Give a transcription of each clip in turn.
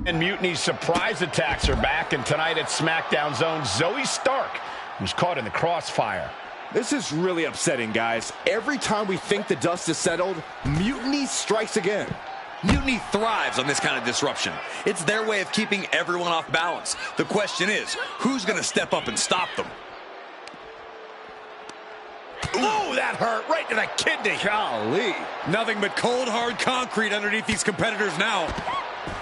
And Mutiny's surprise attacks are back, and tonight at SmackDown's own Zoe Stark was caught in the crossfire. This is really upsetting, guys. Every time we think the dust is settled, Mutiny strikes again. Mutiny thrives on this kind of disruption. It's their way of keeping everyone off balance. The question is, who's going to step up and stop them? Ooh, that hurt right to the kidney. Golly. Nothing but cold, hard concrete underneath these competitors now.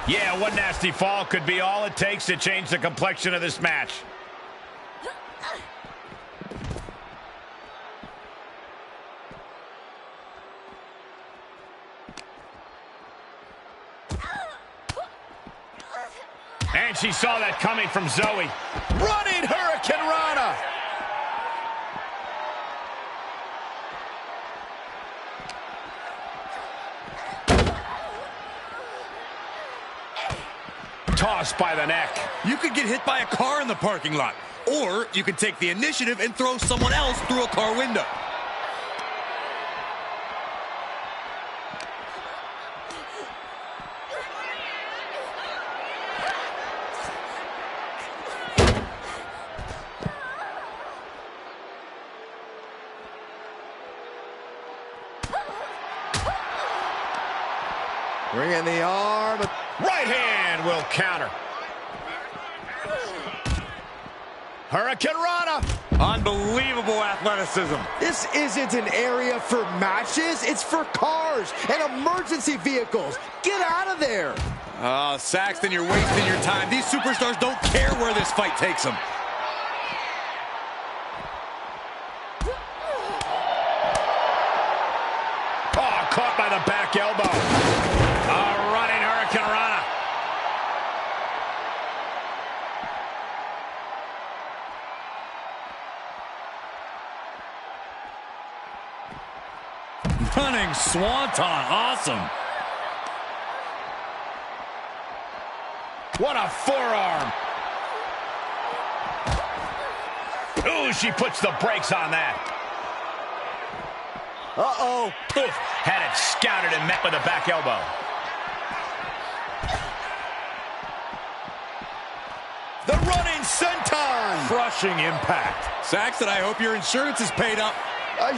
Yeah, one nasty fall could be all it takes to change the complexion of this match. And she saw that coming from Zoe. Running Hurricane Rana. Tossed by the neck. You could get hit by a car in the parking lot. Or you could take the initiative and throw someone else through a car window. Bringing the arm. Right hand will counter. Hurricane Rana. Unbelievable athleticism. This isn't an area for matches. It's for cars and emergency vehicles. Get out of there. Saxton, you're wasting your time. These superstars don't care where this fight takes them. Oh, caught by the back elbow. Running Hurricane Rana. Running Swanton. Awesome. What a forearm. Ooh, she puts the brakes on that. Uh-oh. Oof, had it scouted and met with a back elbow. The running senton. Crushing impact. Saxton, I hope your insurance is paid up.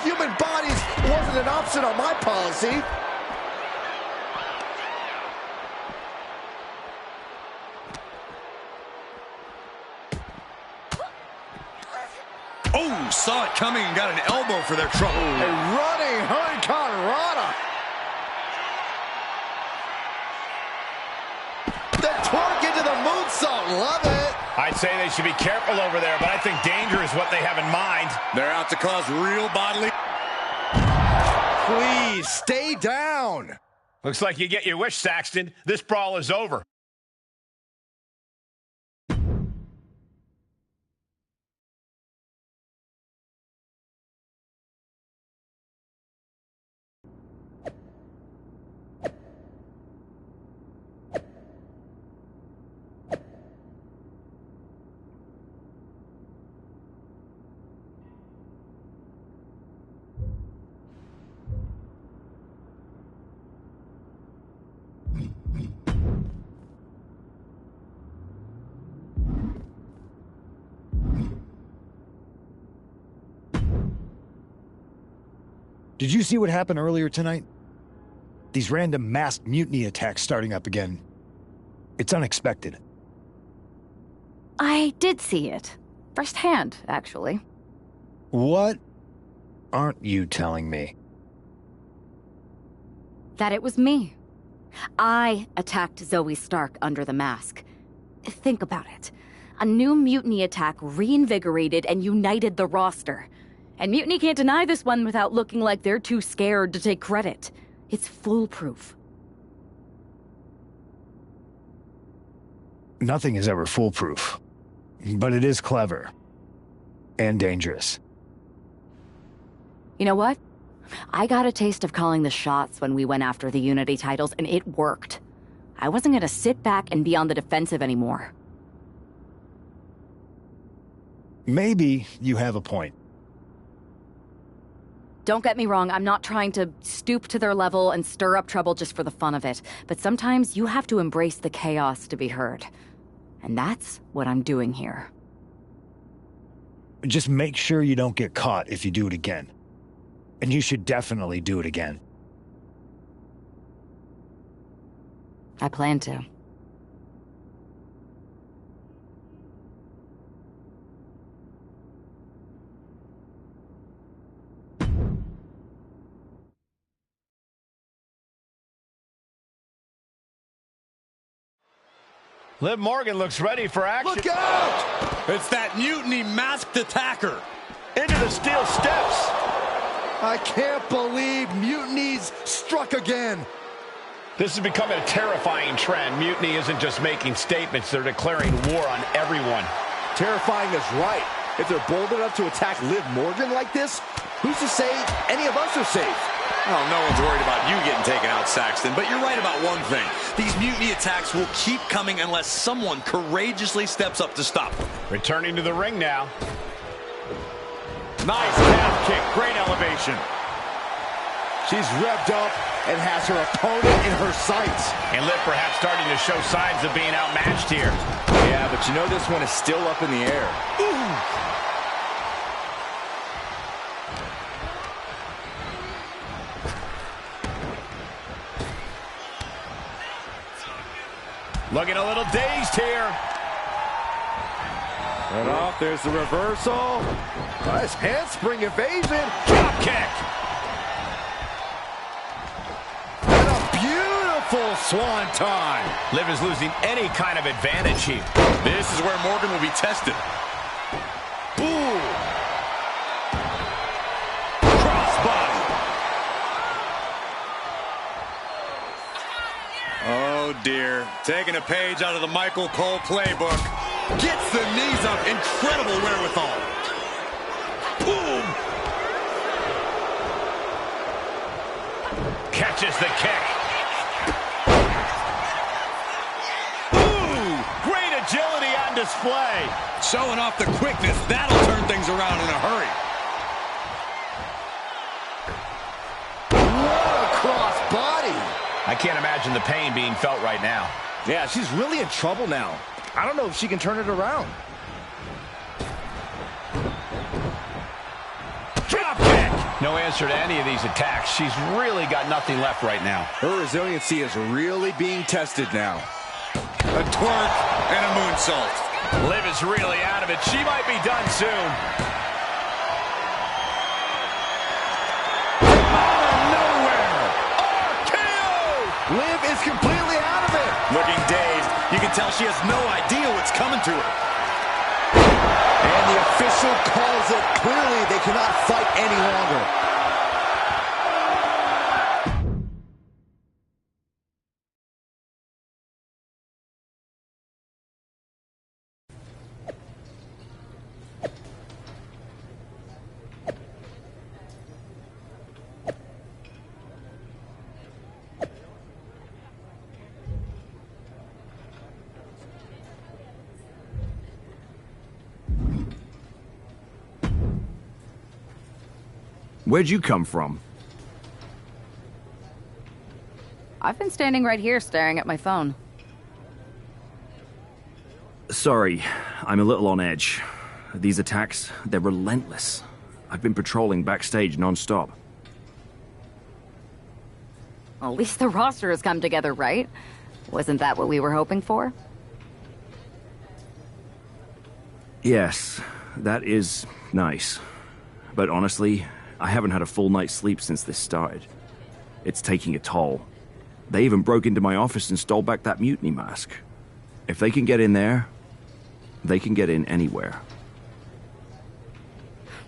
Human bodies wasn't an option on my policy. Oh, saw it coming and got an elbow for their trouble. A running Hurricane Rana. The twerk into the moonsault. Love it. I'd say they should be careful over there, but I think danger is what they have in mind. They're out to cause real bodily. Please, stay down. Looks like you get your wish, Saxton. This brawl is over. Did you see what happened earlier tonight? These random masked mutiny attacks starting up again. It's unexpected. I did see it. Firsthand, actually. What aren't you telling me? That it was me. I attacked Zoe Stark under the mask. Think about it. A new mutiny attack reinvigorated and united the roster. And Mutiny can't deny this one without looking like they're too scared to take credit. It's foolproof. Nothing is ever foolproof. But it is clever. And dangerous. You know what? I got a taste of calling the shots when we went after the Unity titles, and it worked. I wasn't gonna sit back and be on the defensive anymore. Maybe you have a point. Don't get me wrong, I'm not trying to stoop to their level and stir up trouble just for the fun of it. But sometimes you have to embrace the chaos to be heard. And that's what I'm doing here. Just make sure you don't get caught if you do it again. And you should definitely do it again. I plan to. Liv Morgan looks ready for action. Look out! It's that mutiny masked attacker. Into the steel steps. I can't believe Mutiny's struck again. This is becoming a terrifying trend. Mutiny isn't just making statements, they're declaring war on everyone. Terrifying is right. If they're bold enough to attack Liv Morgan like this, who's to say any of us are safe? Well, no one's worried about you getting taken out, Saxton, but you're right about one thing. These mutiny attacks will keep coming unless someone courageously steps up to stop them. Returning to the ring now. Nice calf kick, great elevation. She's revved up and has her opponent in her sights. And Liv perhaps starting to show signs of being outmatched here. Yeah, but you know this one is still up in the air. Ooh. Looking a little dazed here. And off, there's the reversal. Nice handspring evasion. Drop kick. And a beautiful swanton. Liv is losing any kind of advantage here. This is where Morgan will be tested. Ooh. Crossbody. Oh, dear. Taking a page out of the Michael Cole playbook. Gets the knees up. Incredible wherewithal. Boom. Catches the kick. Ooh. Great agility on display. Showing off the quickness. That'll turn things around in a hurry. What a cross body. I can't imagine the pain being felt right now. Yeah, she's really in trouble now. I don't know if she can turn it around. Drop kick. No answer to any of these attacks. She's really got nothing left right now. Her resiliency is really being tested now. A twerk and a moonsault. Liv is really out of it. She might be done soon. Out of nowhere! RKO! Liv is completely out of it. Looking dazed. You can tell she has no idea what's coming to her. And the official calls it. Clearly, they cannot fight any longer. Where'd you come from? I've been standing right here staring at my phone. Sorry, I'm a little on edge. These attacks, they're relentless. I've been patrolling backstage non-stop. Well, at least the roster has come together, right? Wasn't that what we were hoping for? Yes, that is nice. But honestly, I haven't had a full night's sleep since this started. It's taking a toll. They even broke into my office and stole back that mutiny mask. If they can get in there, they can get in anywhere.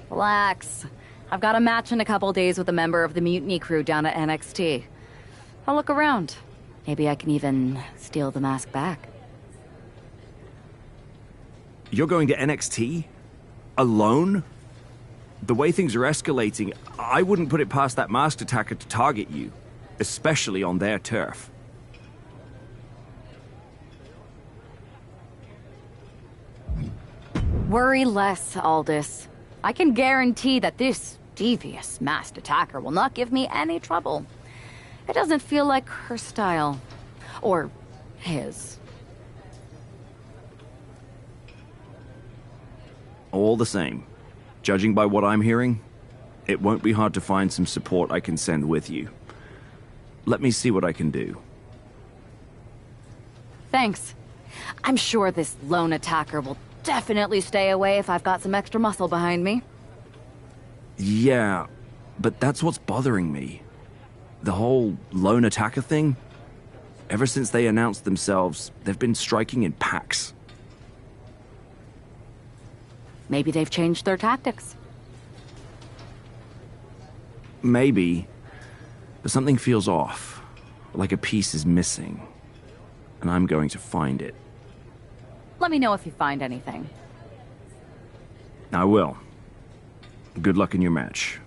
Relax. I've got a match in a couple days with a member of the mutiny crew down at NXT. I'll look around. Maybe I can even steal the mask back. You're going to NXT? Alone? The way things are escalating, I wouldn't put it past that masked attacker to target you, especially on their turf. Worry less, Aldous. I can guarantee that this mischievous masked attacker will not give me any trouble. It doesn't feel like her style. Or his. All the same, judging by what I'm hearing, it won't be hard to find some support I can send with you. Let me see what I can do. Thanks. I'm sure this lone attacker will definitely stay away if I've got some extra muscle behind me. Yeah, but that's what's bothering me. The whole lone attacker thing? Ever since they announced themselves, they've been striking in packs. Maybe they've changed their tactics. Maybe, but something feels off, like a piece is missing, and I'm going to find it. Let me know if you find anything. I will. Good luck in your match.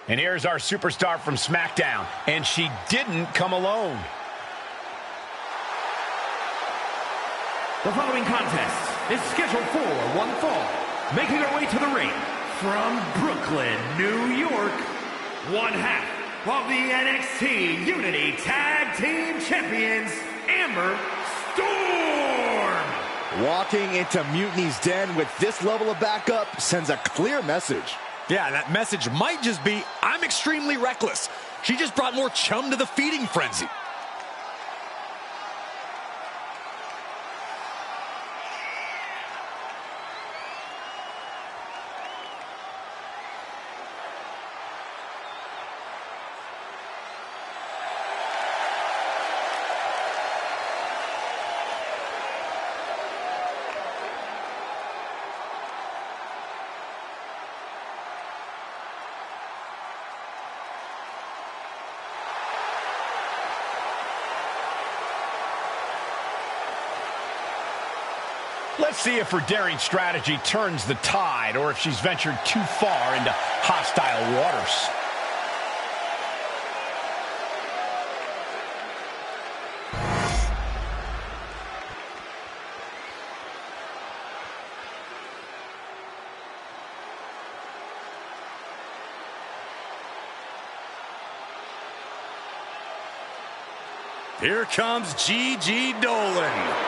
And here's our superstar from SmackDown, and she didn't come alone. The following contest is scheduled for one fall. Making her way to the ring from Brooklyn, New York, one half of the NXT Unity Tag Team Champions, Amber Storm. Walking into Mutiny's den with this level of backup sends a clear message. Yeah, that message might just be, I'm extremely reckless. She just brought more chum to the feeding frenzy. Let's see if her daring strategy turns the tide, or if she's ventured too far into hostile waters. Here comes Gigi Dolan.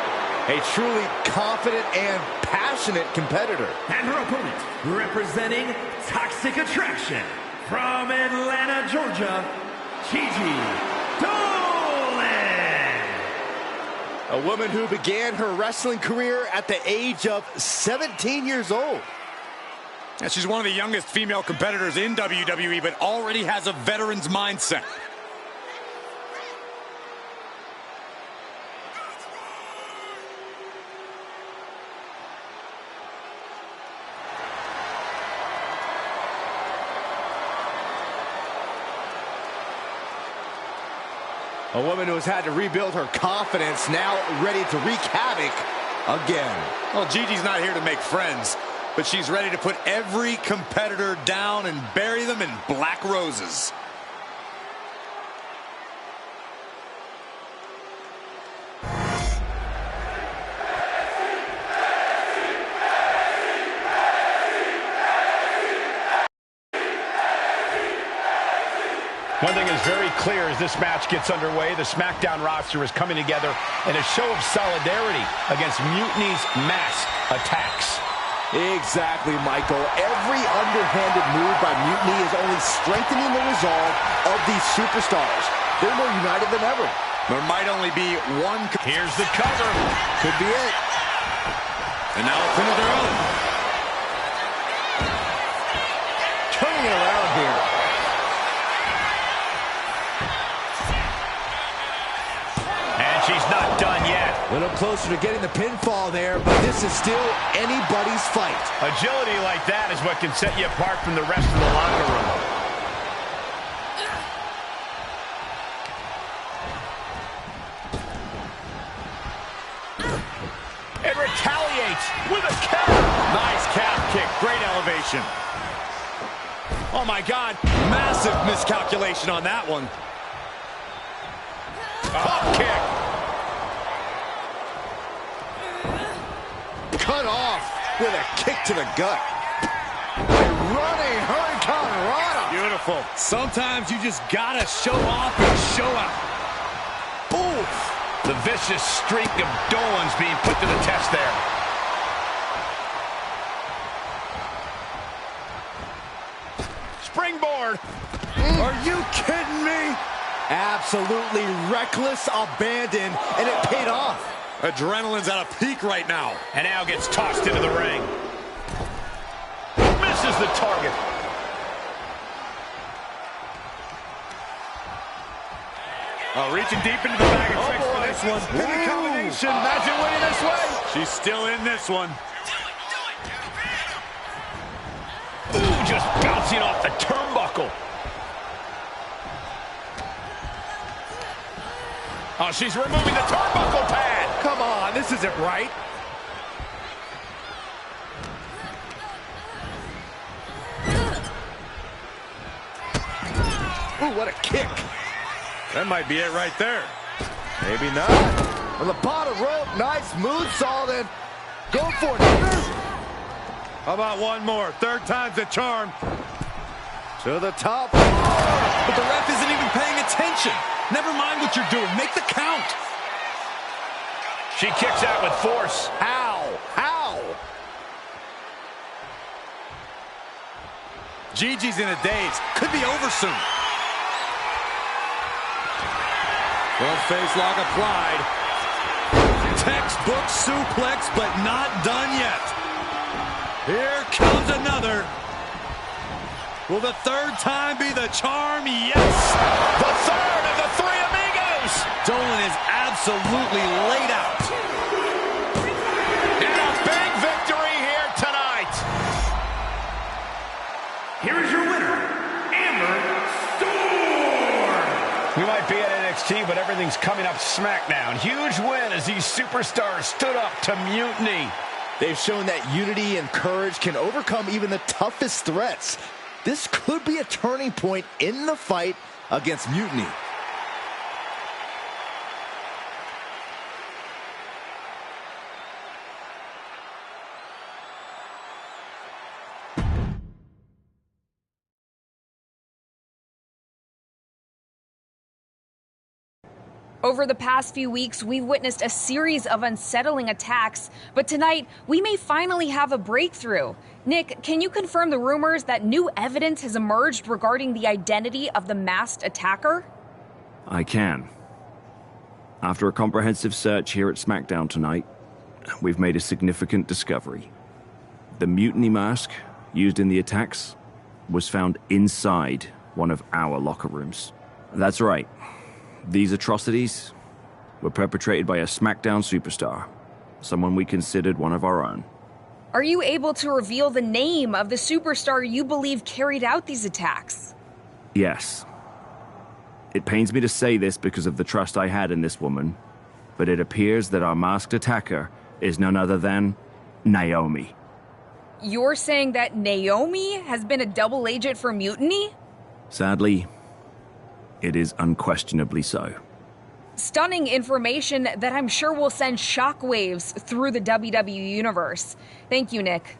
A truly confident and passionate competitor. And her opponent, representing Toxic Attraction from Atlanta, Georgia, Gigi Dolan. A woman who began her wrestling career at the age of 17 years old. And she's one of the youngest female competitors in WWE, but already has a veteran's mindset. A woman who has had to rebuild her confidence, now ready to wreak havoc again. Well, Gigi's not here to make friends, but she's ready to put every competitor down and bury them in black roses. One thing is very clear as this match gets underway. The SmackDown roster is coming together in a show of solidarity against Mutiny's mass attacks. Exactly, Michael. Every underhanded move by Mutiny is only strengthening the resolve of these superstars. They're more united than ever. There might only be one. Here's the cover. Could be it. And now it's into their own. Turning it around here. And she's not done yet. A little closer to getting the pinfall there, but this is still anybody's fight. Agility like that is what can set you apart from the rest of the locker room. And retaliates with a kick. Nice calf kick. Great elevation. Oh, my God. Massive miscalculation on that one. Pop kick. Cut off with a kick to the gut. A running Hurricane Rana. Beautiful. Sometimes you just gotta show off and show out. Oof. The vicious streak of Dolan's being put to the test there. Springboard. Are you kidding me? Absolutely reckless abandon, and it paid off. Adrenaline's at a peak right now. And now gets tossed into the ring. Misses the target. Oh, reaching deep into the bag of tricks for this one. Hidden combination. Imagine winning this way. She's still in this one. Ooh, just bouncing off the turnbuckle. Oh, she's removing the turnbuckle pad. Come on, this isn't right. Ooh, what a kick. That might be it right there. Maybe not. On the bottom rope, nice moonsault, and go for it. How about one more? Third time's the charm. To the top. But the ref isn't even paying attention. Never mind what you're doing. Make the count. She kicks out with force. Ow! Ow! Gigi's in a daze. Could be over soon. Front face lock applied. Textbook suplex, but not done yet. Here comes another. Will the third time be the charm? Yes! The third of the three amigos! Dolan is absolutely laid out. And a big victory here tonight. Here is your winner, Amber Storm. We might be at NXT, but everything's coming up SmackDown. Huge win as these superstars stood up to Mutiny. They've shown that unity and courage can overcome even the toughest threats. This could be a turning point in the fight against Mutiny. Over the past few weeks, we've witnessed a series of unsettling attacks, but tonight, we may finally have a breakthrough. Nick, can you confirm the rumors that new evidence has emerged regarding the identity of the masked attacker? I can. After a comprehensive search here at SmackDown tonight, we've made a significant discovery. The mutiny mask used in the attacks was found inside one of our locker rooms. That's right. These atrocities were perpetrated by a SmackDown superstar, someone we considered one of our own. Are you able to reveal the name of the superstar you believe carried out these attacks? Yes. It pains me to say this because of the trust I had in this woman, but it appears that our masked attacker is none other than Naomi. You're saying that Naomi has been a double agent for Mutiny? Sadly, it is unquestionably so. Stunning information that I'm sure will send shockwaves through the WWE universe. Thank you, Nick.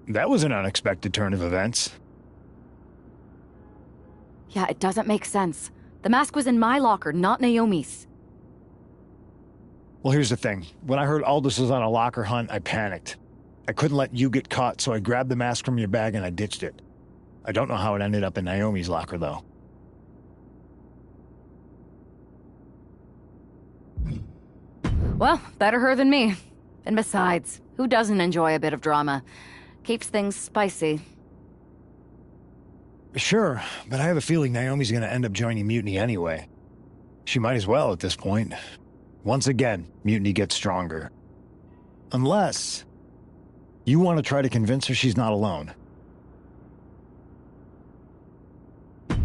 That was an unexpected turn of events. Yeah, it doesn't make sense. The mask was in my locker, not Naomi's. Well, here's the thing. When I heard Aldous was on a locker hunt, I panicked. I couldn't let you get caught, so I grabbed the mask from your bag and I ditched it. I don't know how it ended up in Naomi's locker, though. Well, better her than me. And besides, who doesn't enjoy a bit of drama? Keeps things spicy. Sure, but I have a feeling Naomi's gonna end up joining Mutiny anyway. She might as well at this point. Once again, Mutiny gets stronger. Unless you want to try to convince her she's not alone.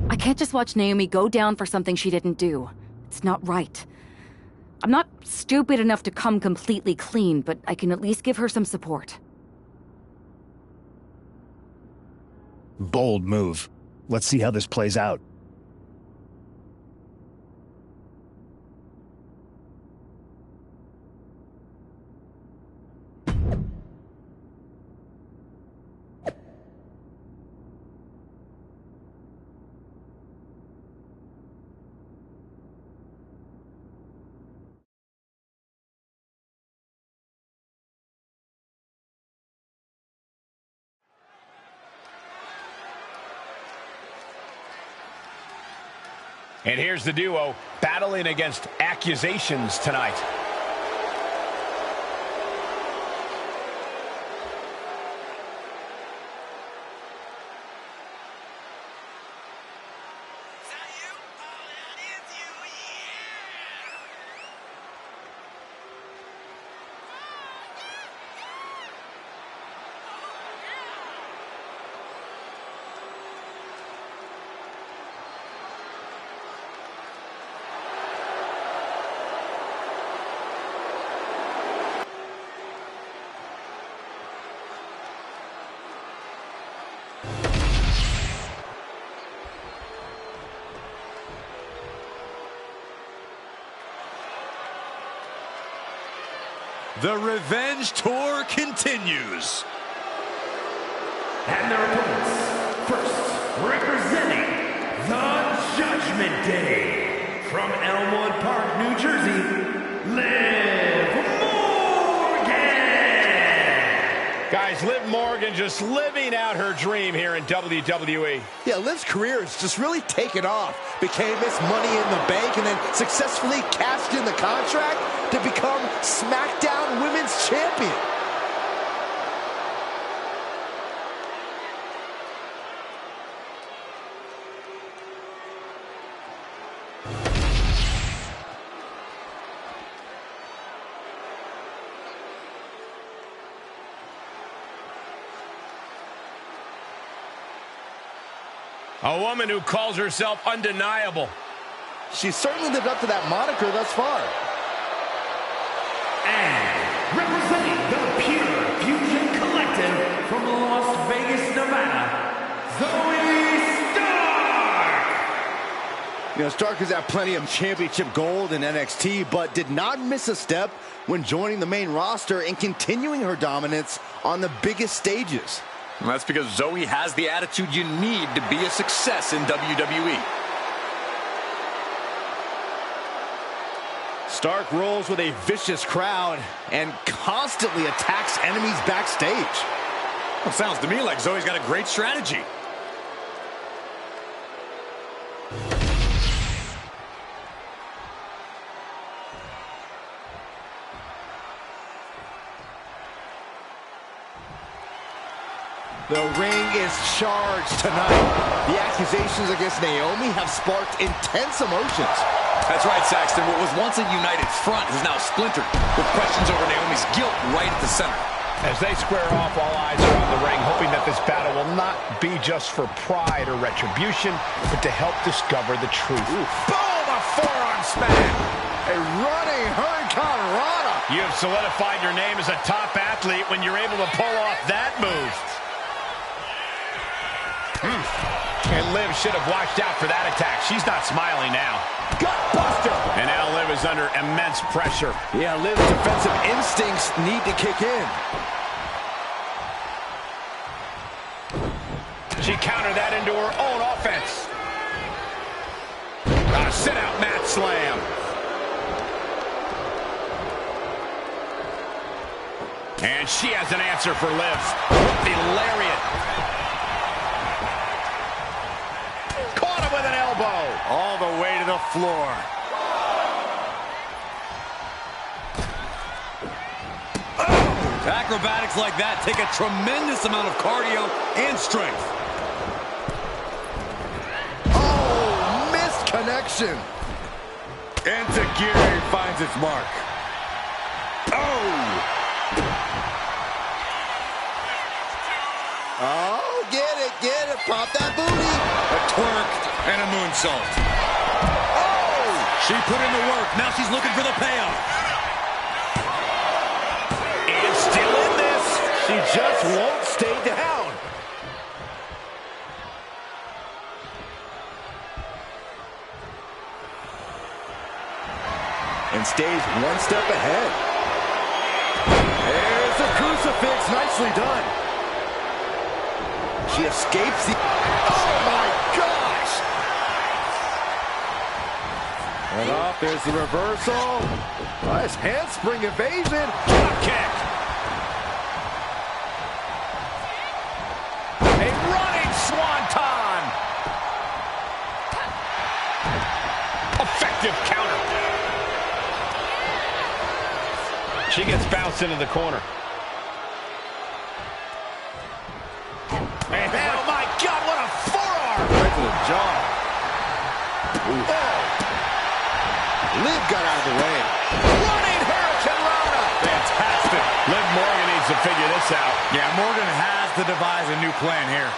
I can't just watch Naomi go down for something she didn't do. It's not right. I'm not stupid enough to come completely clean, but I can at least give her some support. Bold move. Let's see how this plays out. And here's the duo battling against accusations tonight. The revenge tour continues. And their opponents, first, representing the Judgment Day, from Elmwood Park, New Jersey, Liv Morgan! Guys, Liv Morgan just living out her dream here in WWE. Yeah, Liv's career has just really taken off. Became Miss Money in the Bank and then successfully cashed in the contract to become SmackDown Women's Champion. A woman who calls herself undeniable. She's certainly lived up to that moniker thus far. And representing the Pure Fusion Collective from Las Vegas, Nevada, Zoe Stark! You know, Stark has had plenty of championship gold in NXT, but did not miss a step when joining the main roster and continuing her dominance on the biggest stages. Well, that's because Zoe has the attitude you need to be a success in WWE. Stark rolls with a vicious crowd and constantly attacks enemies backstage. Well, sounds to me like Zoe's got a great strategy. The ring is charged tonight. The accusations against Naomi have sparked intense emotions. That's right, Saxton. What was once a united front is now splintered, with questions over Naomi's guilt right at the center. As they square off, all eyes are on the ring, hoping that this battle will not be just for pride or retribution, but to help discover the truth. Boom! A forearm smash! A running Hurricane Rana. You have solidified your name as a top athlete when you're able to pull off that move. And Liv should have watched out for that attack. She's not smiling now. Gutbuster! And now Liv is under immense pressure. Yeah, Liv's defensive instincts need to kick in. She countered that into her own offense. Sit-out mat slam. And she has an answer for Liv. The lariat. Caught him with an elbow. All the way to the floor. Oh! Acrobatics like that take a tremendous amount of cardio and strength. Oh, missed connection. Enziguri finds its mark. Oh! Oh, get it, pop that booty. A twerk and a moonsault. Oh! She put in the work, now she's looking for the payoff. And still in this. She just won't stay down. And stays one step ahead. There's the crucifix, nicely done. She escapes the... Oh, my gosh! And up, there's the reversal. Nice handspring evasion. Drop kick. A running swanton. Effective counter. She gets bounced into the corner. And oh my God, what a forearm! Right to the jaw. Oh. Liv got out of the way. Running Hurricane Rana! Fantastic. Liv Morgan needs to figure this out. Yeah, Morgan has to devise a new plan here.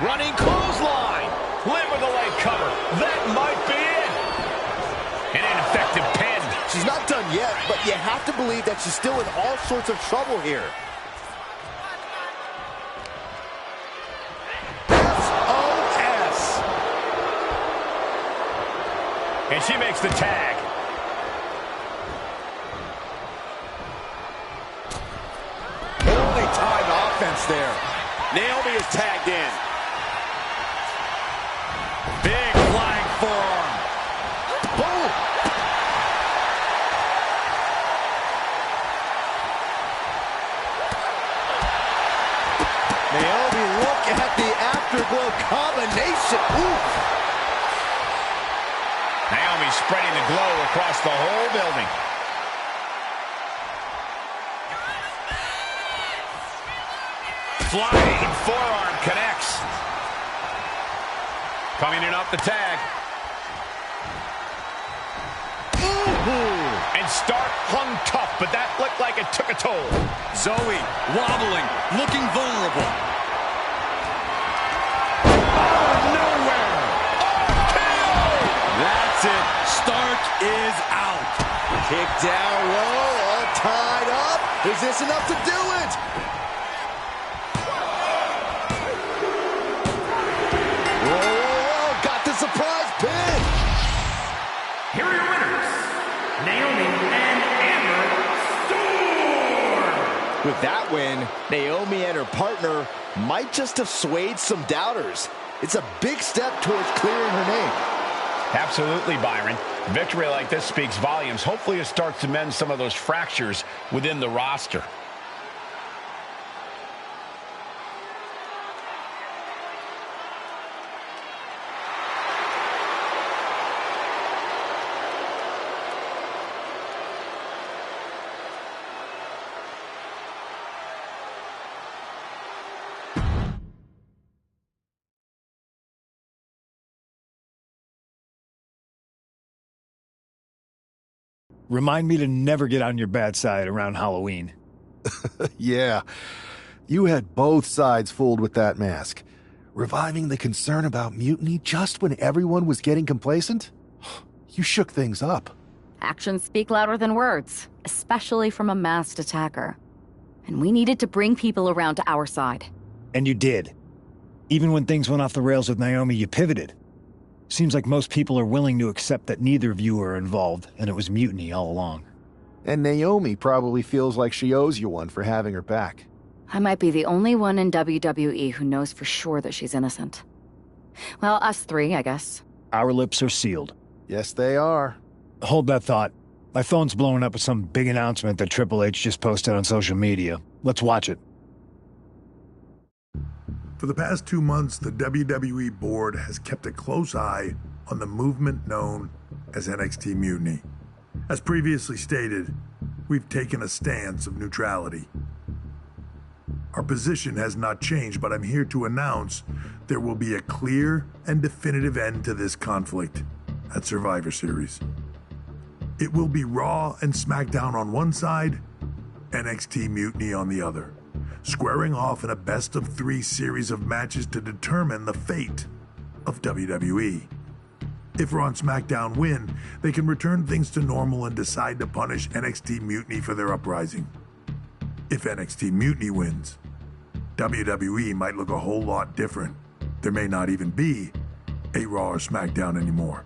Running clothesline. Liv with a leg cover. That might be it. An ineffective pin. She's not done yet, but you have to believe that she's still in all sorts of trouble here. SOS. And she makes the tag. Only time offense there. Naomi is tagged in. Big flying forearm. Boom. Naomi, look at the afterglow combination. Ooh. Naomi spreading the glow across the whole building. Flying forearm connects. Coming in off the tag. Ooh. And Stark hung tough, but that looked like it took a toll. Zoe wobbling, looking vulnerable. Out of nowhere. That's it. Stark is out. Kick down low, all tied up. Is this enough to do it? Whoa, got the surprise pin. Here are your winners, Naomi and Amber Storm. With that win, Naomi and her partner might just have swayed some doubters. It's a big step towards clearing her name. Absolutely, Byron. Victory like this speaks volumes. Hopefully it starts to mend some of those fractures within the roster. Remind me to never get on your bad side around Halloween. Yeah. You had both sides fooled with that mask. Reviving the concern about mutiny just when everyone was getting complacent? You shook things up. Actions speak louder than words, especially from a masked attacker. And we needed to bring people around to our side. And you did. Even when things went off the rails with Naomi, you pivoted. Seems like most people are willing to accept that neither of you are involved, and it was mutiny all along. And Naomi probably feels like she owes you one for having her back. I might be the only one in WWE who knows for sure that she's innocent. Well, us three, I guess. Our lips are sealed. Yes, they are. Hold that thought. My phone's blowing up with some big announcement that Triple H just posted on social media. Let's watch it. For the past 2 months, the WWE board has kept a close eye on the movement known as NXT Mutiny. As previously stated, we've taken a stance of neutrality. Our position has not changed, but I'm here to announce there will be a clear and definitive end to this conflict at Survivor Series. It will be Raw and SmackDown on one side, NXT Mutiny on the other, squaring off in a best-of-3 series of matches to determine the fate of WWE. If Raw and SmackDown win, they can return things to normal and decide to punish NXT Mutiny for their uprising. If NXT Mutiny wins, WWE might look a whole lot different. There may not even be a Raw or SmackDown anymore.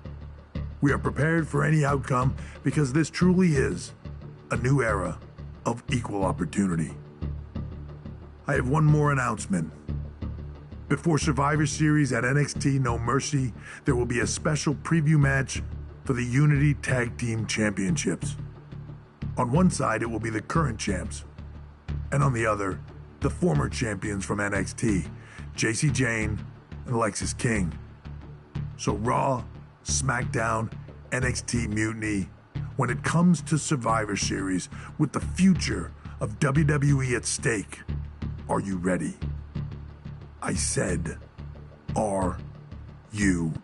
We are prepared for any outcome because this truly is a new era of equal opportunity. I have one more announcement. Before Survivor Series at NXT No Mercy, there will be a special preview match for the Unity Tag Team Championships. On one side, it will be the current champs, and on the other, the former champions from NXT, JC Jane and Alexis King. So Raw, SmackDown, NXT Mutiny, when it comes to Survivor Series with the future of WWE at stake, are you ready? I said, are you?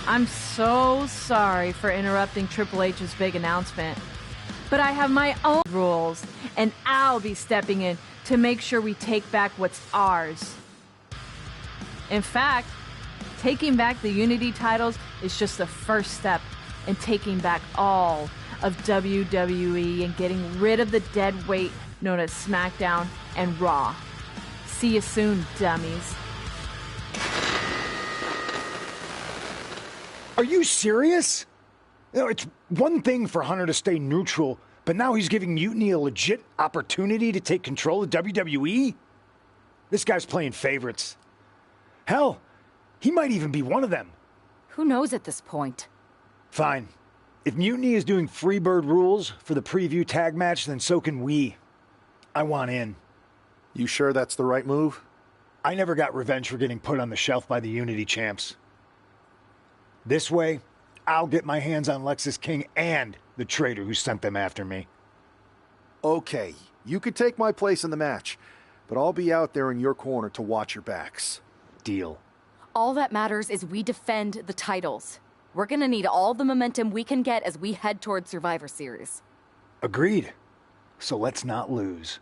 I'm so sorry for interrupting Triple H's big announcement, but I have my own rules, and I'll be stepping in to make sure we take back what's ours. In fact, taking back the Unity titles is just the first step in taking back all of WWE and getting rid of the dead weight known as SmackDown and Raw. See you soon, dummies. Are you serious? You know, it's one thing for Hunter to stay neutral, but now he's giving Mutiny a legit opportunity to take control of WWE? This guy's playing favorites. Hell, he might even be one of them. Who knows at this point? Fine. If Mutiny is doing Freebird rules for the preview tag match, then so can we. I want in. You sure that's the right move? I never got revenge for getting put on the shelf by the Unity champs. This way, I'll get my hands on Lexis King and the traitor who sent them after me. Okay, you could take my place in the match, but I'll be out there in your corner to watch your backs. Deal. All that matters is we defend the titles. We're gonna need all the momentum we can get as we head toward Survivor Series. Agreed. So let's not lose.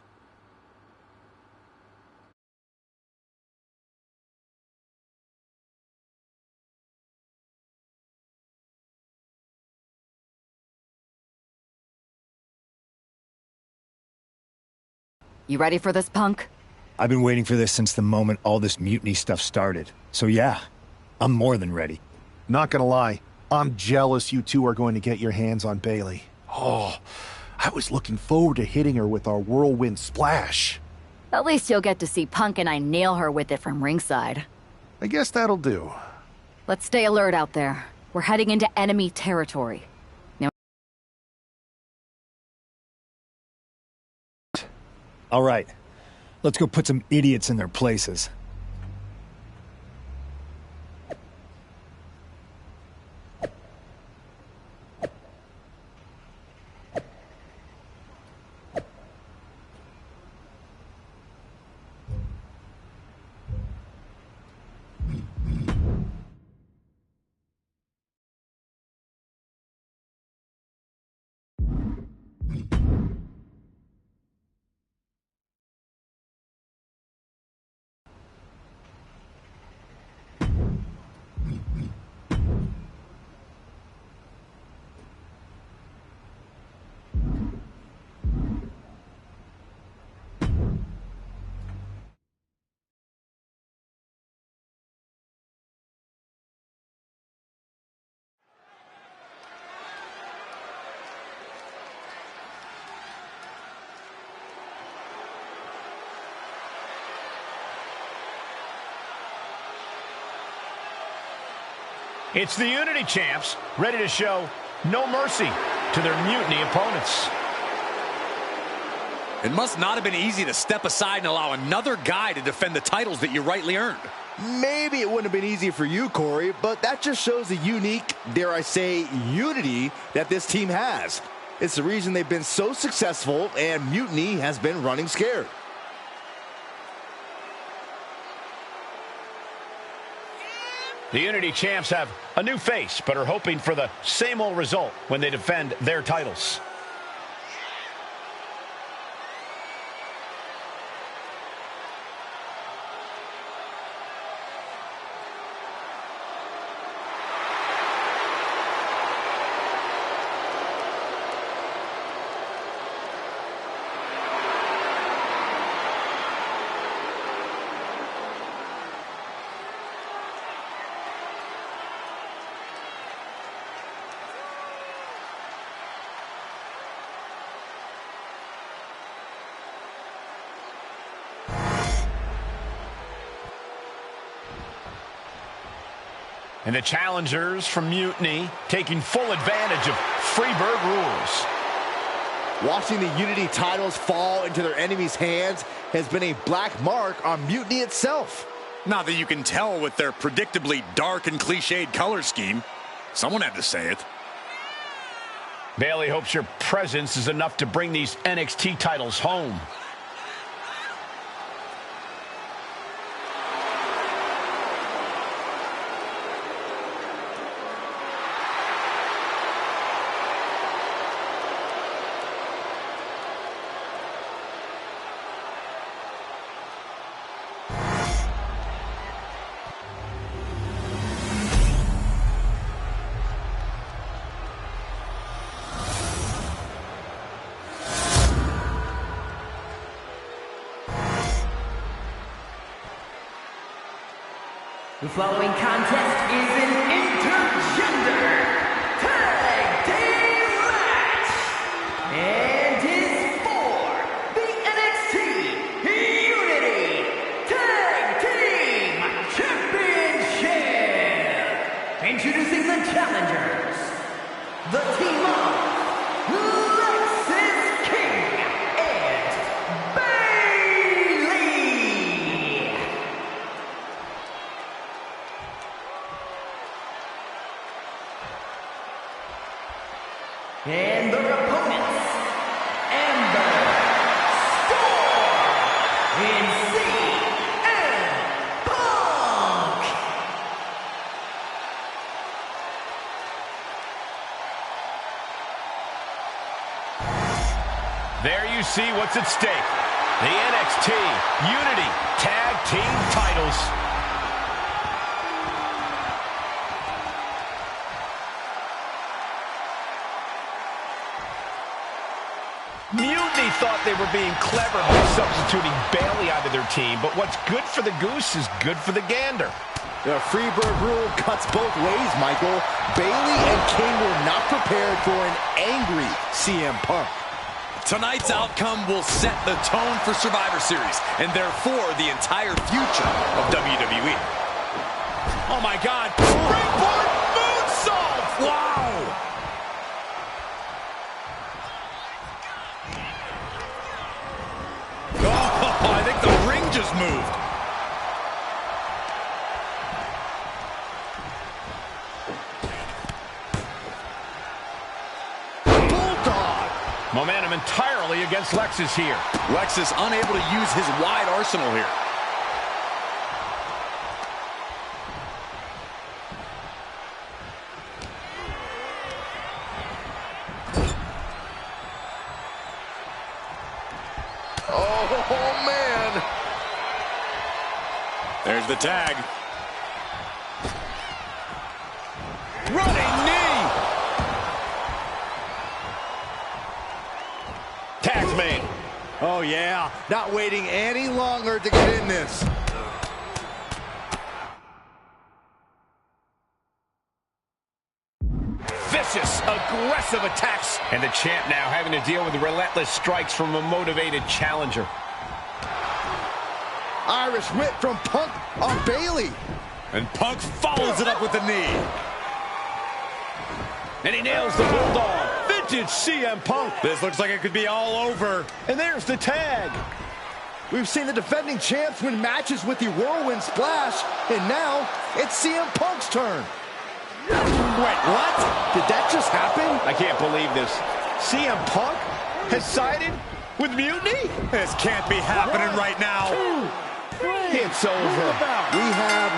You ready for this, punk? I've been waiting for this since the moment all this mutiny stuff started. So yeah, I'm more than ready. Not gonna lie, I'm jealous you two are going to get your hands on Bayley. Oh, I was looking forward to hitting her with our whirlwind splash. At least you'll get to see Punk and I nail her with it from ringside. I guess that'll do. Let's stay alert out there. We're heading into enemy territory. All right, let's go put some idiots in their places. It's the Unity champs, ready to show no mercy to their Mutiny opponents. It must not have been easy to step aside and allow another guy to defend the titles that you rightly earned. Maybe it wouldn't have been easy for you, Corey, but that just shows the unique, dare I say, unity that this team has. It's the reason they've been so successful, and Mutiny has been running scared. The Unity champs have a new face, but are hoping for the same old result when they defend their titles. And the challengers from Mutiny taking full advantage of Freebird rules. Watching the Unity titles fall into their enemies' hands has been a black mark on Mutiny itself. Not that you can tell with their predictably dark and cliched color scheme. Someone had to say it. Bayley hopes your presence is enough to bring these NXT titles home. The following contest is an intergender tag team match and is for the NXT Unity Tag Team Championship. Introducing the challengers, the team of and their opponents, Amber, Storm, and CM Punk. There you see what's at stake. The NXT Unity Tag Team titles. Mutiny thought they were being clever by substituting Bayley out of their team, but what's good for the goose is good for the gander. The Freebird rule cuts both ways, Michael. Bayley and King were not prepared for an angry CM Punk. Tonight's outcome will set the tone for Survivor Series, and therefore the entire future of WWE. Oh my God, springboard moonsault! Wow! Oh, I think the ring just moved. Bulldog! Momentum entirely against Lexus here. Lexus unable to use his wide arsenal here. Oh, man. There's the tag. Running knee. Tag's made. Oh, yeah. Not waiting any longer to get in this. Vicious, aggressive attacks. And the champ now having to deal with relentless strikes from a motivated challenger. Irish whip from Punk on Bayley. And Punk follows it up with the knee. And he nails the Bulldog. Vintage CM Punk. This looks like it could be all over. And there's the tag. We've seen the defending champs win matches with the Whirlwind Splash, and now it's CM Punk's turn. Wait, what? Did that just happen? I can't believe this. CM Punk has sided with Mutiny? This can't be happening right now. It's over. We have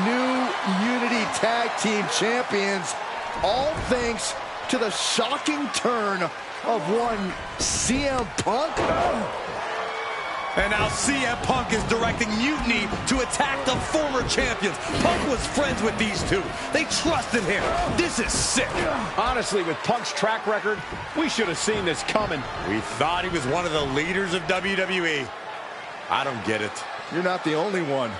new Unity Tag Team Champions, all thanks to the shocking turn of one CM Punk. And now CM Punk is directing Mutiny to attack the former champions. Punk was friends with these two. They trusted him. This is sick. Honestly, with Punk's track record, we should have seen this coming. We thought he was one of the leaders of WWE. I don't get it. You're not the only one.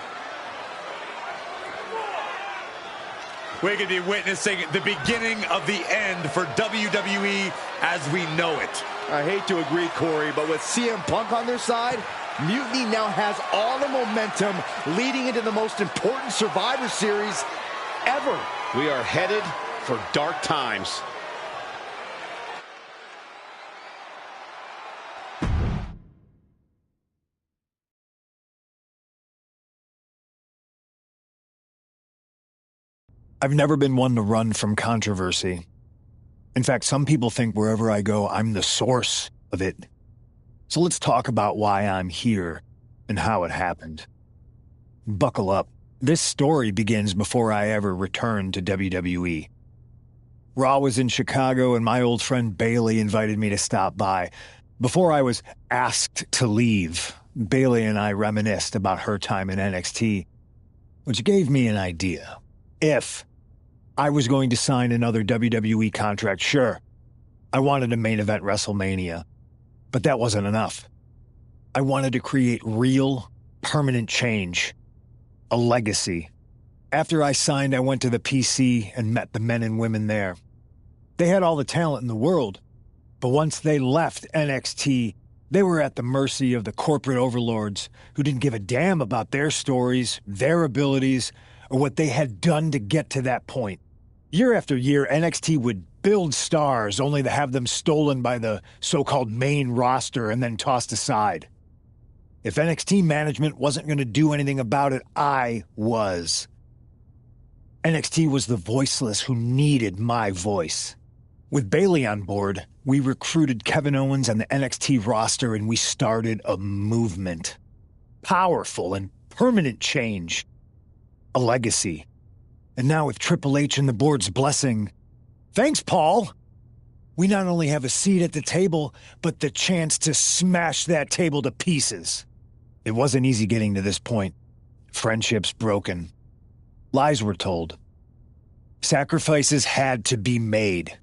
We could be witnessing the beginning of the end for WWE as we know it. I hate to agree, Corey, but with CM Punk on their side, Mutiny now has all the momentum leading into the most important Survivor Series ever. We are headed for dark times. I've never been one to run from controversy. In fact, some people think wherever I go, I'm the source of it. So let's talk about why I'm here and how it happened. Buckle up. This story begins before I ever returned to WWE. Raw was in Chicago and my old friend Bailey invited me to stop by. Before I was asked to leave, Bailey and I reminisced about her time in NXT, which gave me an idea. If I was going to sign another WWE contract, sure, I wanted to main event WrestleMania, but that wasn't enough. I wanted to create real, permanent change, a legacy. After I signed, I went to the PC and met the men and women there. They had all the talent in the world, but once they left NXT, they were at the mercy of the corporate overlords who didn't give a damn about their stories, their abilities, or what they had done to get to that point. Year after year, NXT would build stars only to have them stolen by the so-called main roster and then tossed aside. If NXT management wasn't going to do anything about it, I was. NXT was the voiceless who needed my voice. With Bailey on board, we recruited Kevin Owens and the NXT roster and we started a movement. Powerful and permanent change. A legacy. And now with Triple H and the board's blessing, thanks, Paul! We not only have a seat at the table, but the chance to smash that table to pieces. It wasn't easy getting to this point. Friendships broken. Lies were told. Sacrifices had to be made.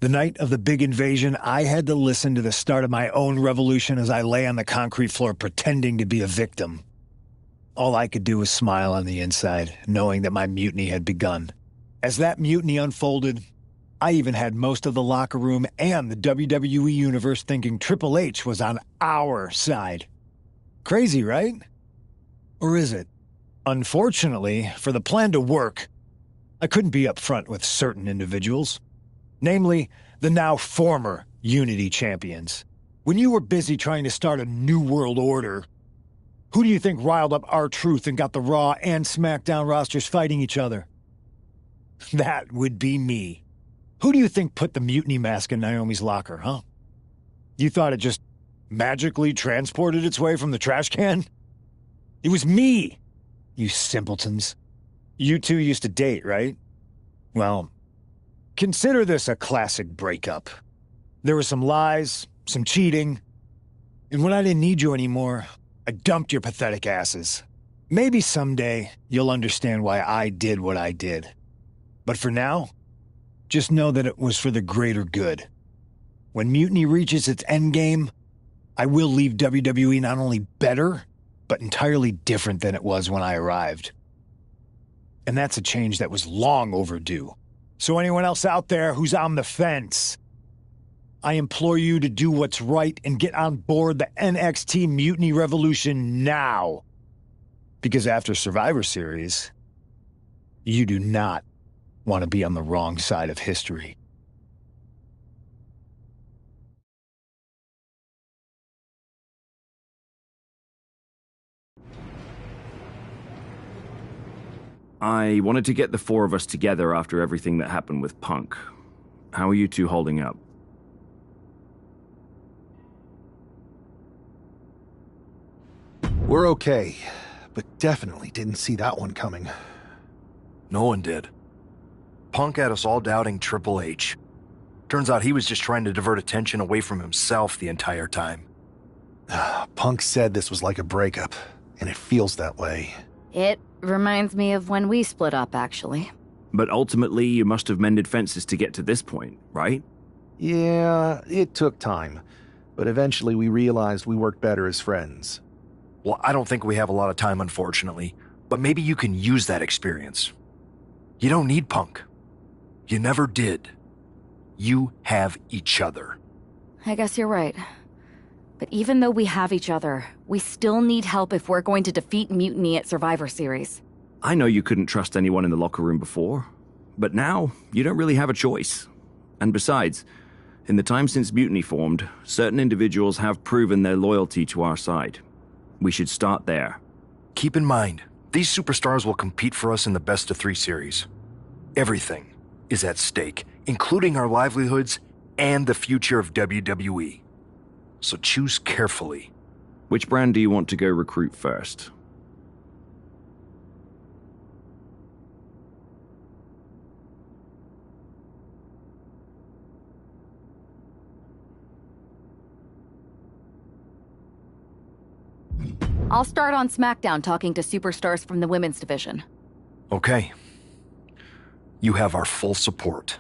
The night of the big invasion, I had to listen to the start of my own revolution as I lay on the concrete floor pretending to be a victim. All I could do was smile on the inside, knowing that my mutiny had begun. As that mutiny unfolded, I even had most of the locker room and the WWE Universe thinking Triple H was on our side. Crazy, right? Or is it? Unfortunately, for the plan to work, I couldn't be upfront with certain individuals. Namely, the now former Unity champions. When you were busy trying to start a new world order, who do you think riled up R-Truth and got the Raw and SmackDown rosters fighting each other? That would be me. Who do you think put the mutiny mask in Naomi's locker, huh? You thought it just magically transported its way from the trash can? It was me, you simpletons. You two used to date, right? Well, consider this a classic breakup. There were some lies, some cheating, and when I didn't need you anymore, I dumped your pathetic asses. Maybe someday you'll understand why I did what I did. But for now, just know that it was for the greater good. When Mutiny reaches its endgame, I will leave WWE not only better, but entirely different than it was when I arrived. And that's a change that was long overdue. So anyone else out there who's on the fence, I implore you to do what's right and get on board the NXT Mutiny Revolution now. Because after Survivor Series, you do not want to be on the wrong side of history. I wanted to get the four of us together after everything that happened with Punk. How are you two holding up? We're okay, but definitely didn't see that one coming. No one did. Punk had us all doubting Triple H. Turns out he was just trying to divert attention away from himself the entire time. Punk said this was like a breakup, and it feels that way. It reminds me of when we split up, actually. But ultimately, you must have mended fences to get to this point, right? Yeah, it took time, but eventually we realized we worked better as friends. Well, I don't think we have a lot of time, unfortunately, but maybe you can use that experience. You don't need Punk. You never did. You have each other. I guess you're right. But even though we have each other, we still need help if we're going to defeat Mutiny at Survivor Series. I know you couldn't trust anyone in the locker room before, but now you don't really have a choice. And besides, in the time since Mutiny formed, certain individuals have proven their loyalty to our side. We should start there. Keep in mind, these superstars will compete for us in the best-of-3 series. Everything is at stake, including our livelihoods and the future of WWE. So choose carefully. Which brand do you want to go recruit first? I'll start on SmackDown talking to superstars from the women's division. Okay. You have our full support.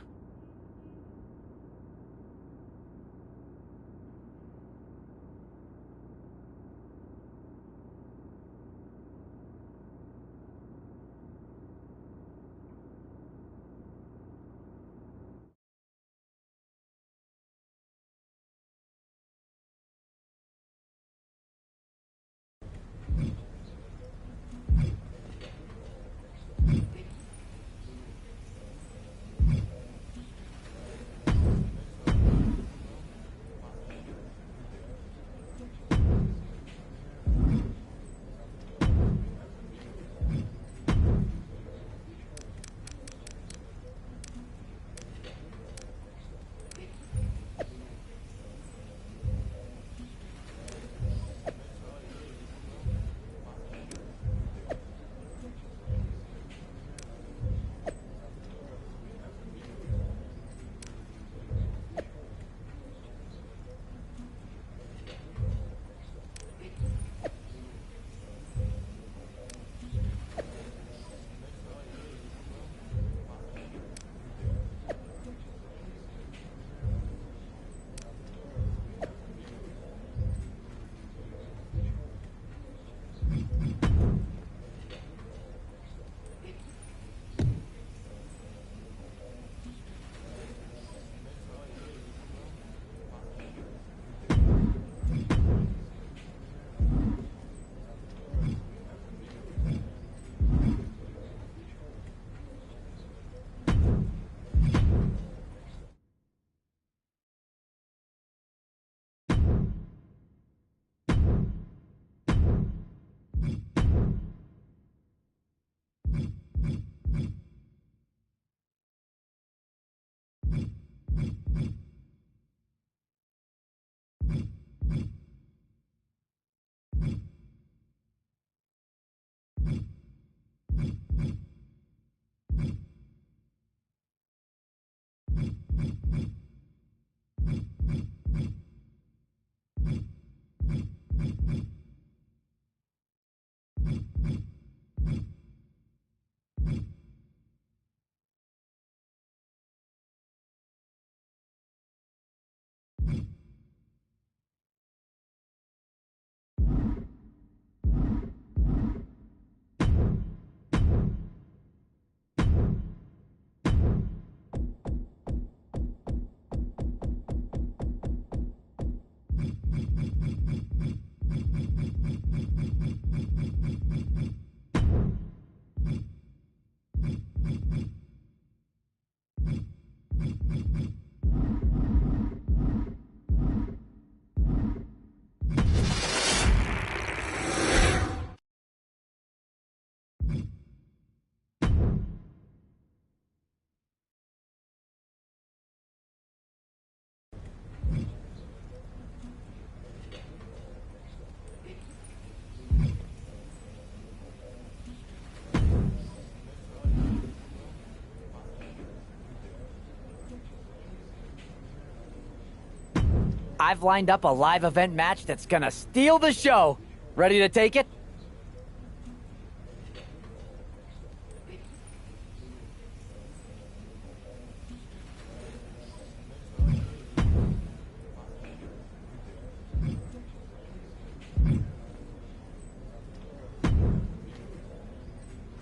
I've lined up a live event match that's gonna steal the show. Ready to take it?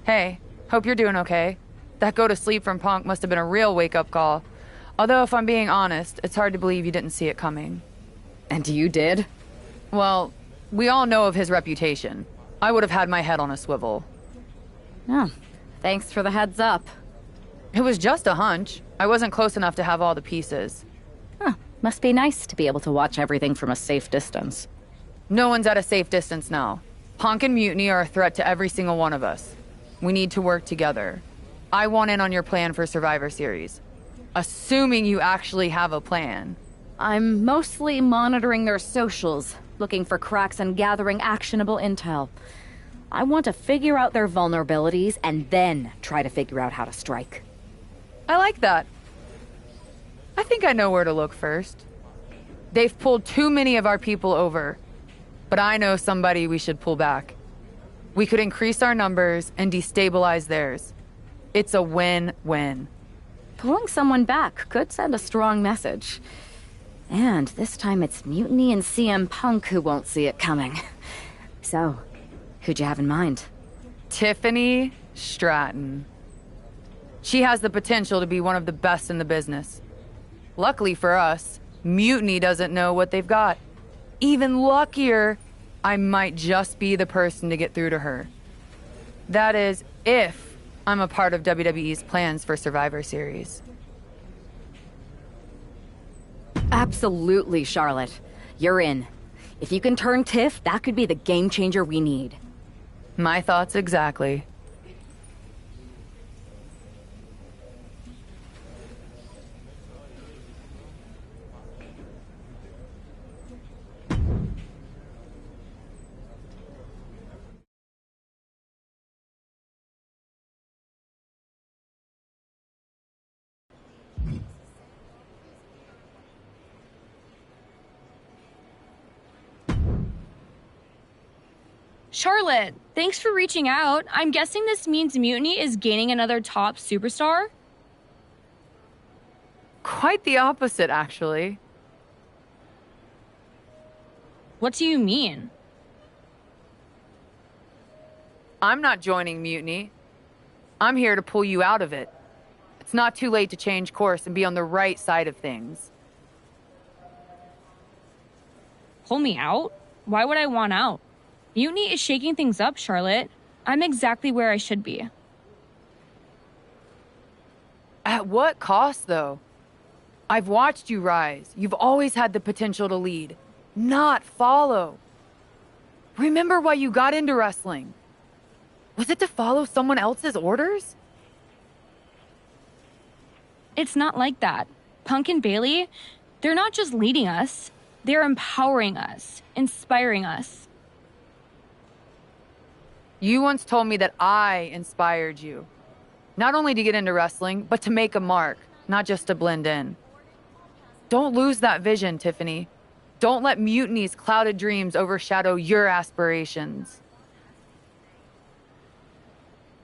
Hey, hope you're doing okay. That go to sleep from Punk must have been a real wake-up call. Although, if I'm being honest, it's hard to believe you didn't see it coming. And you did? Well, we all know of his reputation. I would have had my head on a swivel. Oh, thanks for the heads up. It was just a hunch. I wasn't close enough to have all the pieces. Huh, must be nice to be able to watch everything from a safe distance. No one's at a safe distance now. Punk and Mutiny are a threat to every single one of us. We need to work together. I want in on your plan for Survivor Series. Assuming you actually have a plan. I'm mostly monitoring their socials, looking for cracks and gathering actionable intel. I want to figure out their vulnerabilities and then try to figure out how to strike. I like that. I think I know where to look first. They've pulled too many of our people over, but I know somebody we should pull back. We could increase our numbers and destabilize theirs. It's a win-win. Pulling someone back could send a strong message. And this time it's Mutiny and CM Punk who won't see it coming. So, who'd you have in mind? Tiffany Stratton. She has the potential to be one of the best in the business. Luckily for us, Mutiny doesn't know what they've got. Even luckier, I might just be the person to get through to her. That is, if I'm a part of WWE's plans for Survivor Series. Absolutely, Charlotte. You're in. If you can turn Tiff, that could be the game changer we need. My thoughts exactly. Charlotte, thanks for reaching out. I'm guessing this means Mutiny is gaining another top superstar? Quite the opposite, actually. What do you mean? I'm not joining Mutiny. I'm here to pull you out of it. It's not too late to change course and be on the right side of things. Pull me out? Why would I want out? Mutiny is shaking things up, Charlotte. I'm exactly where I should be. At what cost, though? I've watched you rise. You've always had the potential to lead, not follow. Remember why you got into wrestling? Was it to follow someone else's orders? It's not like that. Punk and Bailey, they're not just leading us. They're empowering us, inspiring us. You once told me that I inspired you. Not only to get into wrestling, but to make a mark, not just to blend in. Don't lose that vision, Tiffany. Don't let Mutiny's clouded dreams overshadow your aspirations.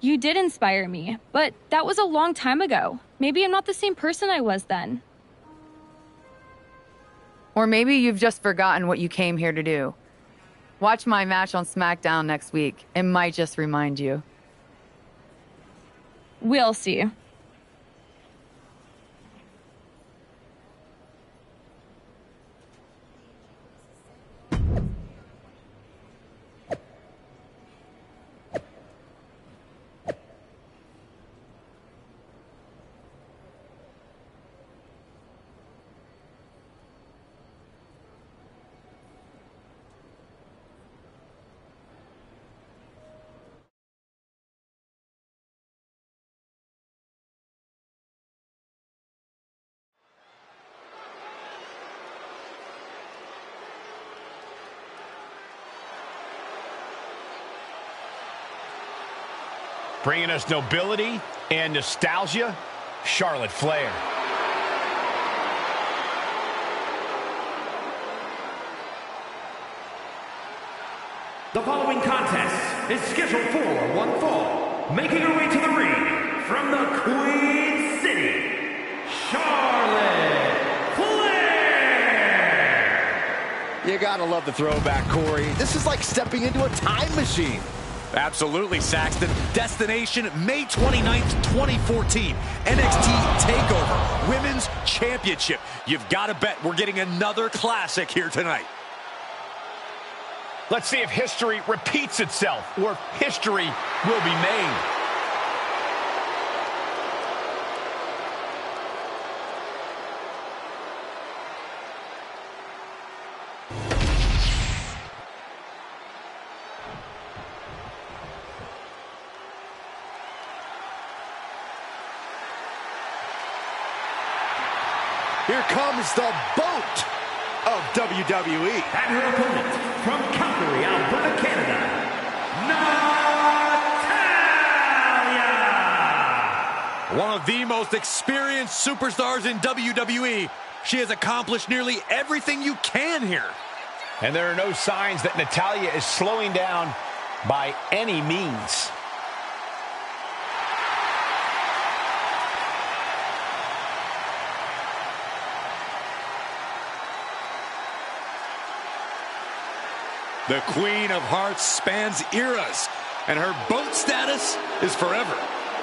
You did inspire me, but that was a long time ago. Maybe I'm not the same person I was then. Or maybe you've just forgotten what you came here to do. Watch my match on SmackDown next week. It might just remind you. We'll see. Bringing us nobility and nostalgia, Charlotte Flair. The following contest is scheduled for one fall. Making her way to the ring from the Queen City, Charlotte Flair! You gotta love the throwback, Corey. This is like stepping into a time machine. Absolutely, Saxton. Destination May 29th, 2014. NXT TakeOver Women's Championship. You've got to bet we're getting another classic here tonight. Let's see if history repeats itself or if history will be made. Here comes the boat of WWE. And her opponent from Calgary, Alberta, Canada, Natalya! One of the most experienced superstars in WWE. She has accomplished nearly everything you can here. And there are no signs that Natalya is slowing down by any means. The Queen of Hearts spans eras, and her boat status is forever.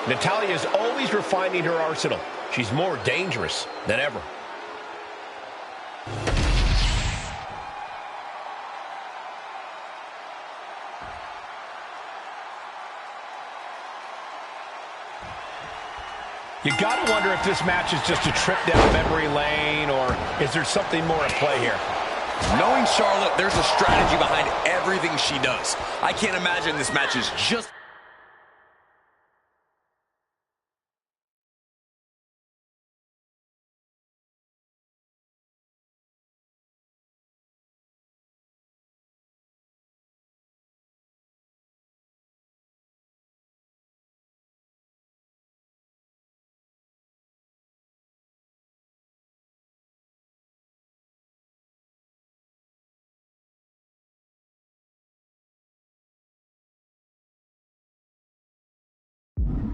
Natalya is always refining her arsenal. She's more dangerous than ever. You gotta wonder if this match is just a trip down memory lane, or is there something more at play here? Knowing Charlotte, there's a strategy behind everything she does. I can't imagine this match is just...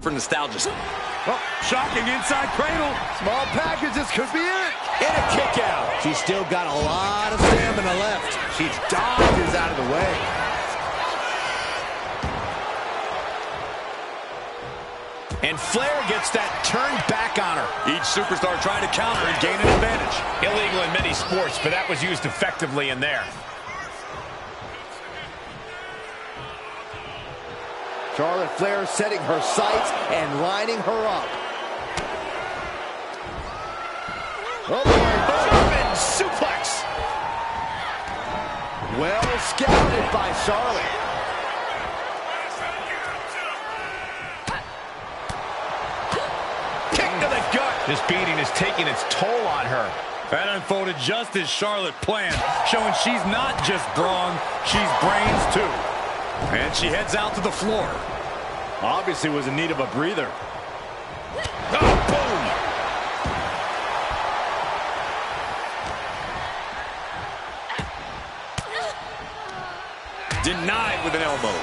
for nostalgia. Oh, shocking inside cradle. Small package, this could be it. And a kick out. She's still got a lot of stamina left. She dodges out of the way. And Flair gets that turned back on her. Each superstar trying to counter and gain an advantage. Illegal in many sports, but that was used effectively in there. Charlotte Flair setting her sights and lining her up. Oh boy, German suplex. Well scouted by Charlotte. Kick to the gut. This beating is taking its toll on her. That unfolded just as Charlotte planned, showing she's not just brawn, she's brains too. And she heads out to the floor. Obviously was in need of a breather. Oh, boom! Denied with an elbow.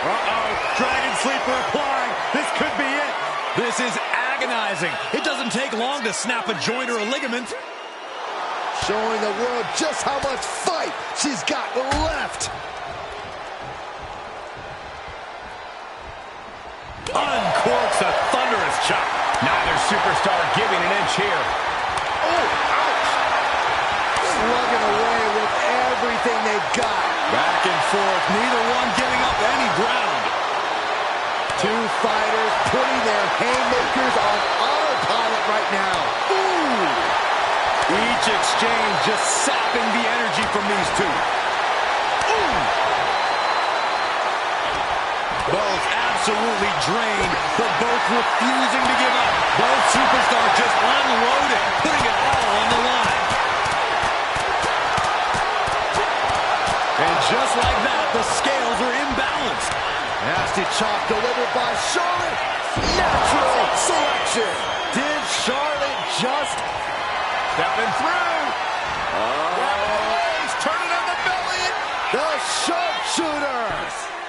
Uh-oh, Dragon Sleeper applied. This could be it. This is agonizing. It doesn't take long to snap a joint or a ligament. Showing the world just how much fight she's got left. Uncorks a thunderous chop. Neither superstar giving an inch here. Oh, ouch. Slugging away with everything they've got. Back and forth, neither one giving up any ground. Two fighters putting their haymakers on autopilot right now. Ooh. Each exchange just sapping the energy from these two. Ooh. Both absolutely drained, but both refusing to give up. Both superstars just unloading, putting it all on the line. And just like that, the scales are imbalanced. Nasty chop delivered by Charlotte. Natural selection. Did Charlotte just stepping through? He's turning on the belly. The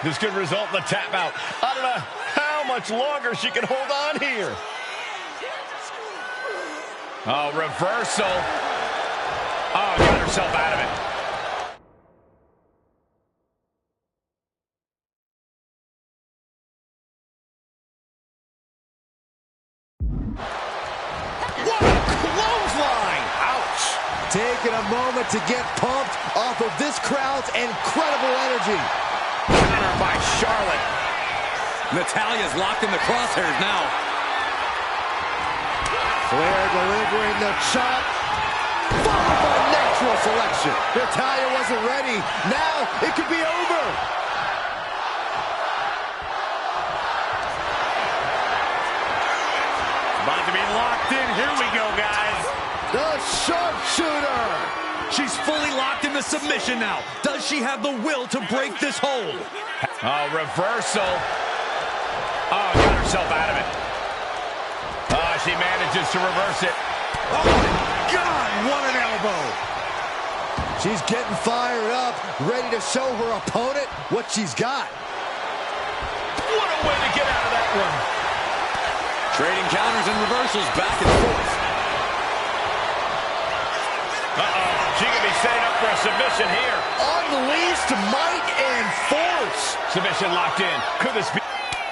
This could result in a tap out. I don't know how much longer she can hold on here. Oh, reversal. Oh, got herself out of it. What a clothesline! Ouch! Taking a moment to get pumped off of this crowd's incredible energy. Counter by Charlotte. Natalia's locked in the crosshairs now. Flair delivering the chop. Followed by natural selection. Natalia wasn't ready. Now it could be over. About to be locked in. Here we go, guys. The sharpshooter. She's fully locked into submission now. Does she have the will to break this hold? Oh, reversal. Oh, got herself out of it. Oh, she manages to reverse it. Oh, my God, what an elbow. She's getting fired up, ready to show her opponent what she's got. What a way to get out of that one. Trading counters and reversals back and forth. Uh-oh, she could be setting up for a submission here. Unleashed might and force. Submission locked in. Could this be?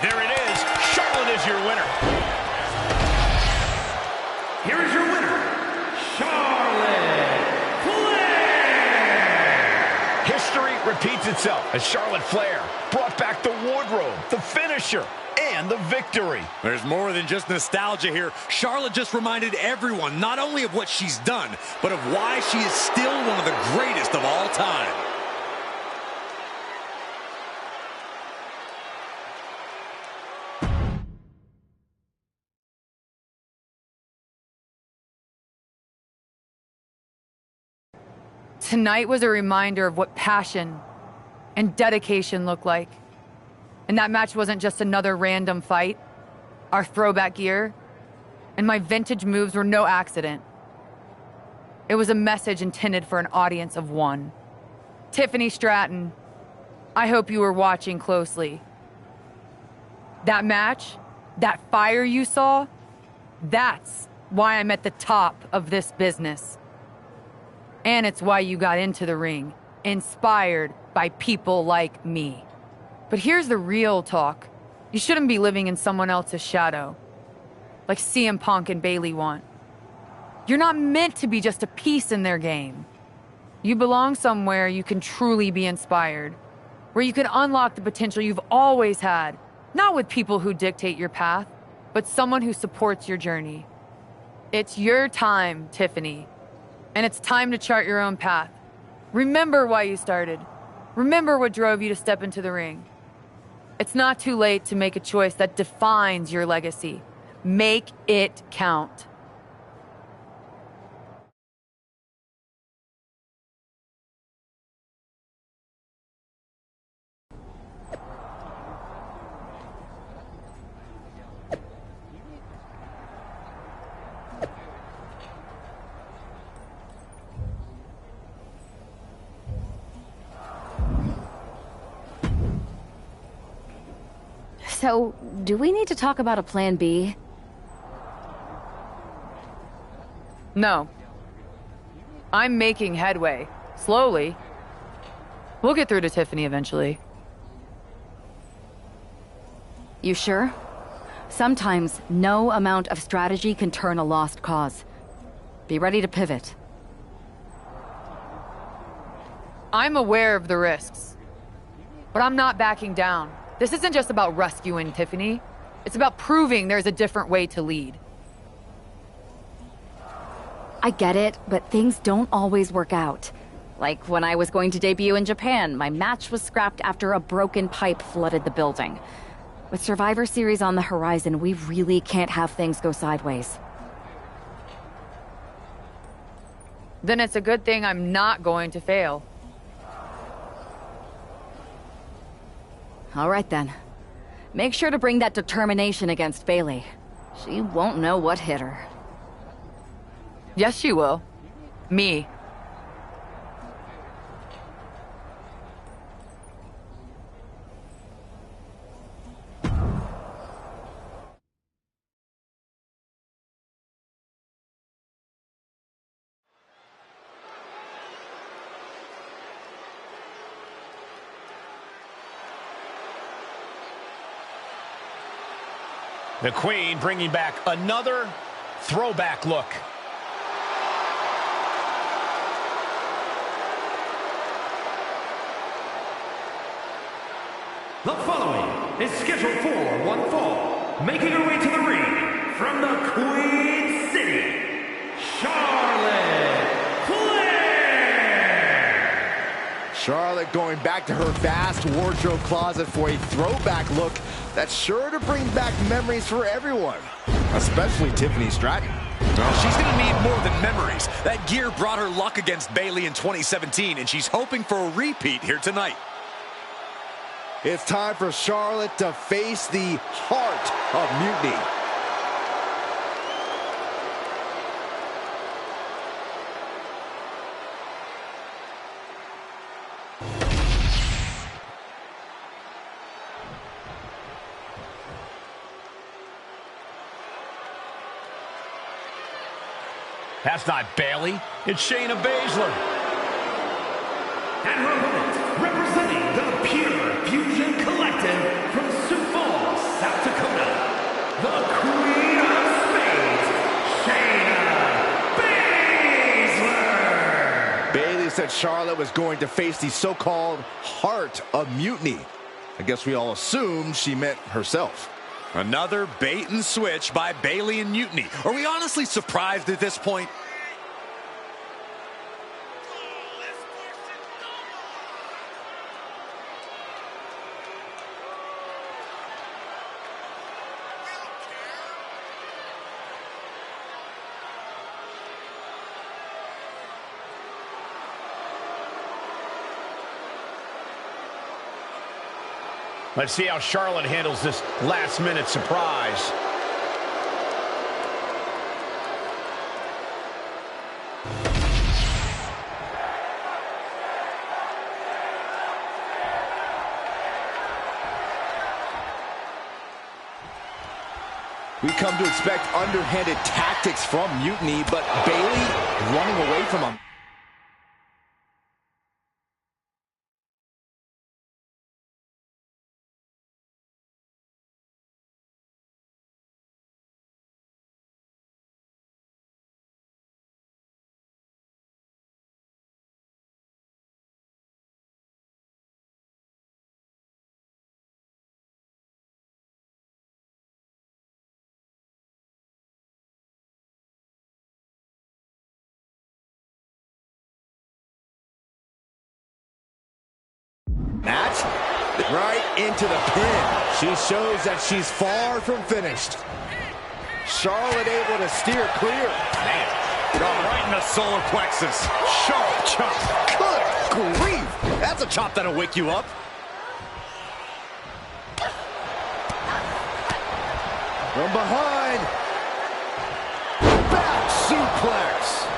There it is. Charlotte is your winner. Here is your winner, Charlotte Flair! History repeats itself as Charlotte Flair brought back the wardrobe, the finisher, and the victory. There's more than just nostalgia here. Charlotte just reminded everyone not only of what she's done, but of why she is still one of the greatest of all time. Tonight was a reminder of what passion and dedication look like. And that match wasn't just another random fight. Our throwback gear and my vintage moves were no accident. It was a message intended for an audience of one. Tiffany Stratton, I hope you were watching closely. That match, that fire you saw, that's why I'm at the top of this business. And it's why you got into the ring, inspired by people like me. But here's the real talk. You shouldn't be living in someone else's shadow, like CM Punk and Bayley want. You're not meant to be just a piece in their game. You belong somewhere you can truly be inspired, where you can unlock the potential you've always had, not with people who dictate your path, but someone who supports your journey. It's your time, Tiffany. And it's time to chart your own path. Remember why you started. Remember what drove you to step into the ring. It's not too late to make a choice that defines your legacy. Make it count. So, do we need to talk about a plan B? No. I'm making headway. Slowly. We'll get through to Tiffany eventually. You sure? Sometimes no amount of strategy can turn a lost cause. Be ready to pivot. I'm aware of the risks, but I'm not backing down. This isn't just about rescuing Tiffany. It's about proving there's a different way to lead. I get it, but things don't always work out. Like when I was going to debut in Japan, my match was scrapped after a broken pipe flooded the building. With Survivor Series on the horizon, we really can't have things go sideways. Then it's a good thing I'm not going to fail. All right then. Make sure to bring that determination against Bayley. She won't know what hit her. Yes, she will. Me. The Queen bringing back another throwback look. The following is scheduled for one fall, making her way to the ring from the Queen City, Charlotte Flair! Charlotte going back to her vast wardrobe closet for a throwback look that's sure to bring back memories for everyone, especially Tiffany Stratton. Well, she's going to need more than memories. That gear brought her luck against Bayley in 2017, and she's hoping for a repeat here tonight. It's time for Charlotte to face the heart of Mutiny. That's not Bayley. It's Shayna Baszler. And her opponent, representing the Pure Fusion Collective from Sioux Falls, South Dakota, the Queen of Spades, Shayna Baszler! Bayley said Charlotte was going to face the so-called heart of Mutiny. I guess we all assumed she meant herself. Another bait and switch by Bayley and Mutiny. Are we honestly surprised at this point? Let's see how Charlotte handles this last-minute surprise. We come to expect underhanded tactics from Mutiny, but Bayley running away from him. Match right into the pin. She shows that she's far from finished. Charlotte able to steer clear. Man, right in the solar plexus. Sharp chop. Good grief. That's a chop that'll wake you up. From behind. Back suplex.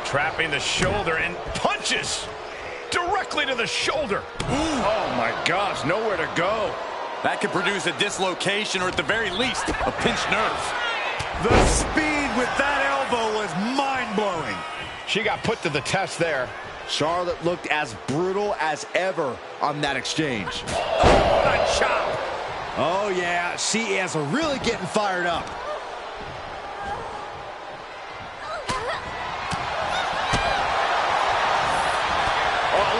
Trapping the shoulder and punches directly to the shoulder. Ooh. Oh my gosh, nowhere to go. That could produce a dislocation or at the very least, a pinched nerve. The speed with that elbow was mind-blowing. She got put to the test there. Charlotte looked as brutal as ever on that exchange. Oh, what a chop. Oh yeah, she is really getting fired up.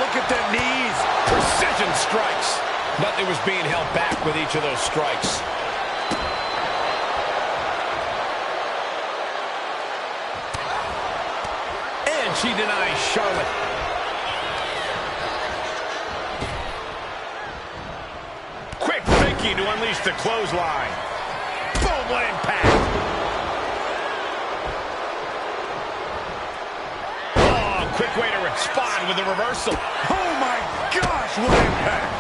Look at the knees. Precision strikes. Nothing was being held back with each of those strikes. And she denies Charlotte. Quick thinking to unleash the clothesline. Boom, what impact. Quick way to respond with a reversal. Oh my gosh, what impact!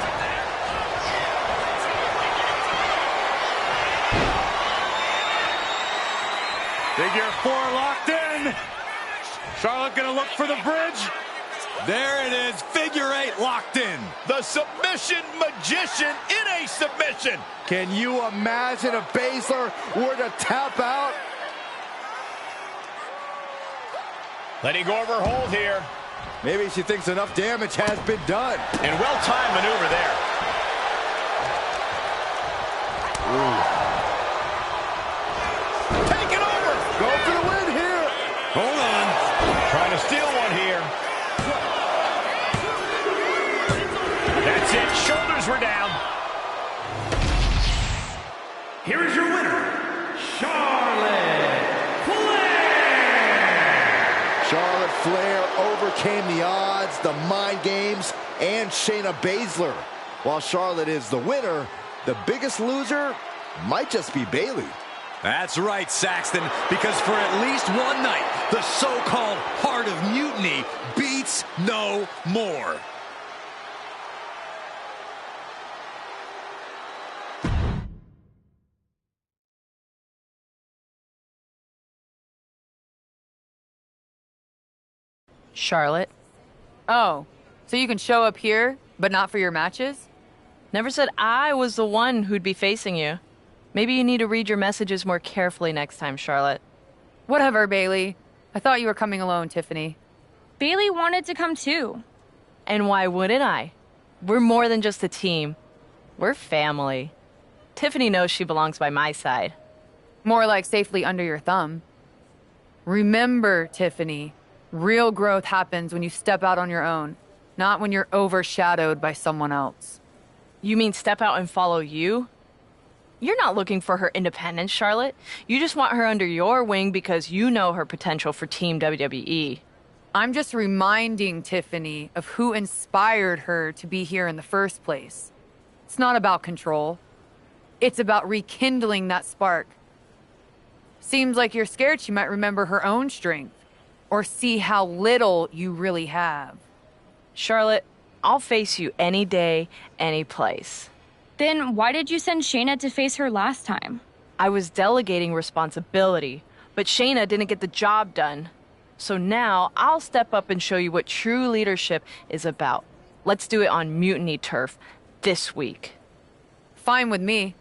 Figure 4 locked in. Charlotte gonna look for the bridge. There it is, figure 8 locked in. The submission magician in a submission. Can you imagine if Baszler were to tap out? Letting go of her hold here. Maybe she thinks enough damage has been done. And well-timed maneuver there. Ooh. Take it over. Go for the win here. Hold on. Trying to steal one here. That's it. Shoulders were down. Here is your winner, Charlotte Flair. Charlotte Flair overcame the odds, the mind games, and Shayna Baszler. While Charlotte is the winner, the biggest loser might just be Bayley. That's right, Saxton, because for at least one night, the so-called Heart of Mutiny beats no more. Charlotte? Oh, so you can show up here, but not for your matches? Never said I was the one who'd be facing you. Maybe you need to read your messages more carefully next time, Charlotte. Whatever, Bayley. I thought you were coming alone, Tiffany. Bayley wanted to come too. And why wouldn't I? We're more than just a team. We're family. Tiffany knows she belongs by my side. More like safely under your thumb. Remember, Tiffany, real growth happens when you step out on your own, not when you're overshadowed by someone else. You mean step out and follow you? You're not looking for her independence, Charlotte. You just want her under your wing because you know her potential for Team WWE. I'm just reminding Tiffany of who inspired her to be here in the first place. It's not about control. It's about rekindling that spark. Seems like you're scared she might remember her own strength or see how little you really have. Charlotte, I'll face you any day, any place. Then why did you send Shayna to face her last time? I was delegating responsibility, but Shayna didn't get the job done. So now I'll step up and show you what true leadership is about. Let's do it on Mutiny turf this week. Fine with me.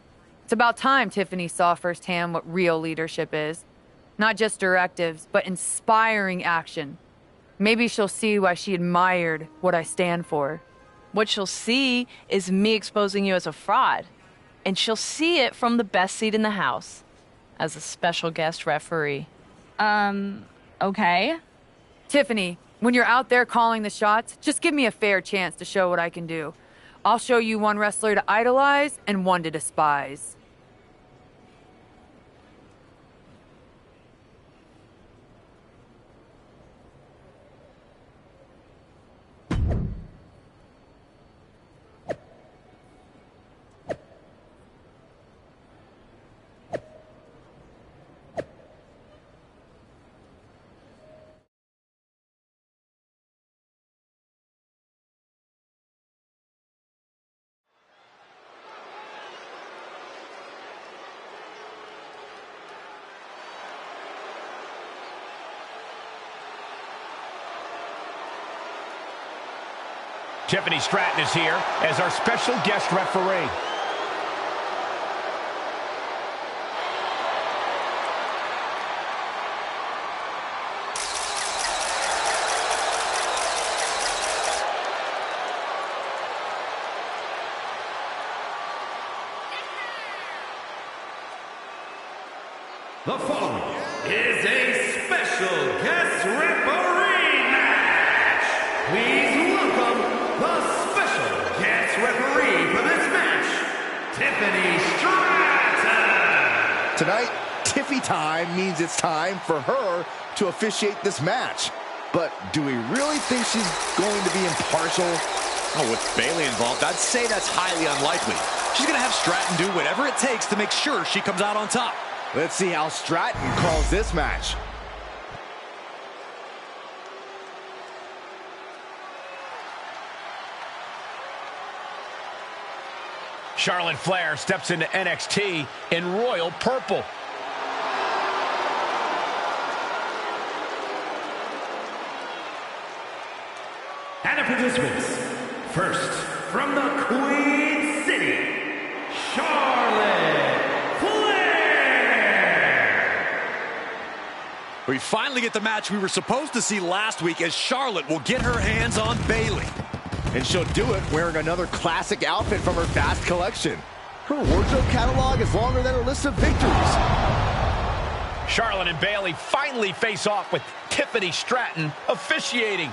It's about time Tiffany saw firsthand what real leadership is. Not just directives, but inspiring action. Maybe she'll see why she admired what I stand for. What she'll see is me exposing you as a fraud. And she'll see it from the best seat in the house, as a special guest referee. Okay. Tiffany, when you're out there calling the shots, just give me a fair chance to show what I can do. I'll show you one wrestler to idolize and one to despise. Tiffany Stratton is here as our special guest referee. The following is a special guest referee match. Please welcome the special guest referee for this match, Tiffany Stratton. Tonight, Tiffy time means it's time for her to officiate this match. But do we really think she's going to be impartial? Oh, with Bayley involved, I'd say that's highly unlikely. She's going to have Stratton do whatever it takes to make sure she comes out on top. Let's see how Stratton calls this match. Charlotte Flair steps into NXT in royal purple. And the participants, first from the Queen City, Charlotte Flair. We finally get the match we were supposed to see last week as Charlotte will get her hands on Bayley. And she'll do it wearing another classic outfit from her vast collection. Her wardrobe catalog is longer than her list of victories. Charlotte and Bayley finally face off with Tiffany Stratton officiating.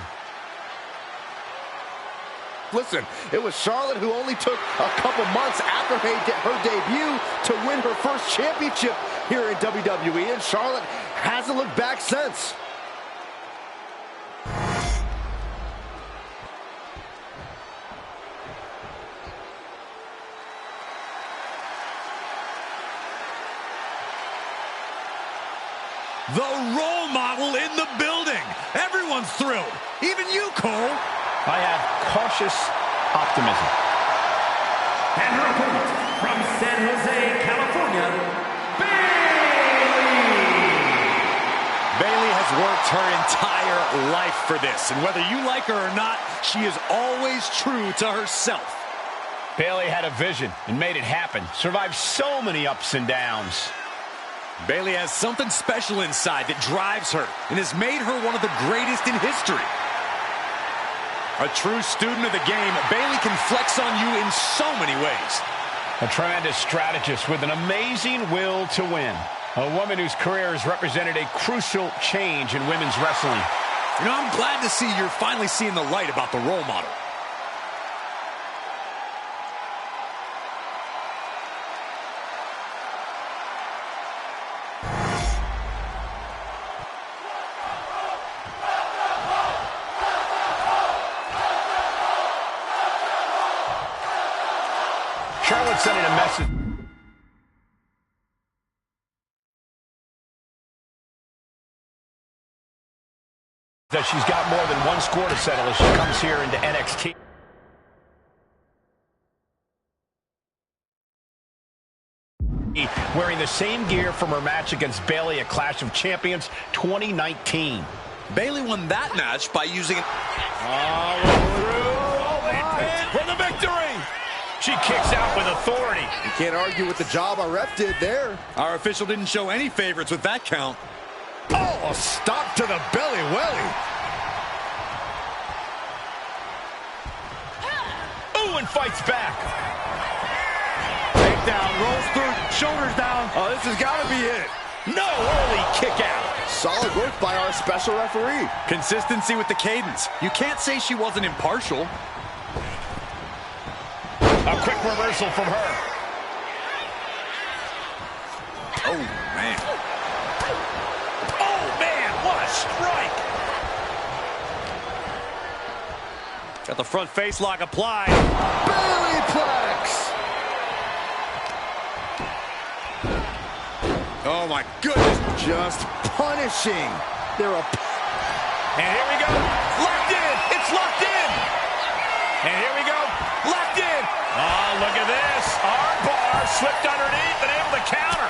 Listen, it was Charlotte who only took a couple months after her debut to win her first championship here in WWE, and Charlotte hasn't looked back since. The role model in the building. Everyone's thrilled. Even you, Cole. I have cautious optimism. And her opponent from San Jose, California, Bayley. Bayley has worked her entire life for this, and whether you like her or not, she is always true to herself. Bayley had a vision and made it happen. Survived so many ups and downs. Bayley has something special inside that drives her and has made her one of the greatest in history. A true student of the game, Bayley can flex on you in so many ways. A tremendous strategist with an amazing will to win. A woman whose career has represented a crucial change in women's wrestling. You know, I'm glad to see you're finally seeing the light about the role model. Charlotte sending a message that she's got more than one score to settle as she comes here into NXT. Wearing the same gear from her match against Bayley at Clash of Champions 2019. Bayley won that match by using for the victory. She kicks out with authority. You can't argue with the job our ref did there. Our official didn't show any favorites with that count. Oh, a stop to the belly welly. Ooh, and fights back. Takedown, rolls through, shoulders down. Oh, this has got to be it. No, early kick out. Solid work by our special referee. Consistency with the cadence. You can't say she wasn't impartial. A quick reversal from her. Oh, man. Oh, man, what a strike. Got the front face lock applied. Bayleyplex. Oh, my goodness. Just punishing. They're a... And here we go. Locked in. It's locked in. And here we go. Locked in. Oh, look at this. Arm bar slipped underneath and able to counter.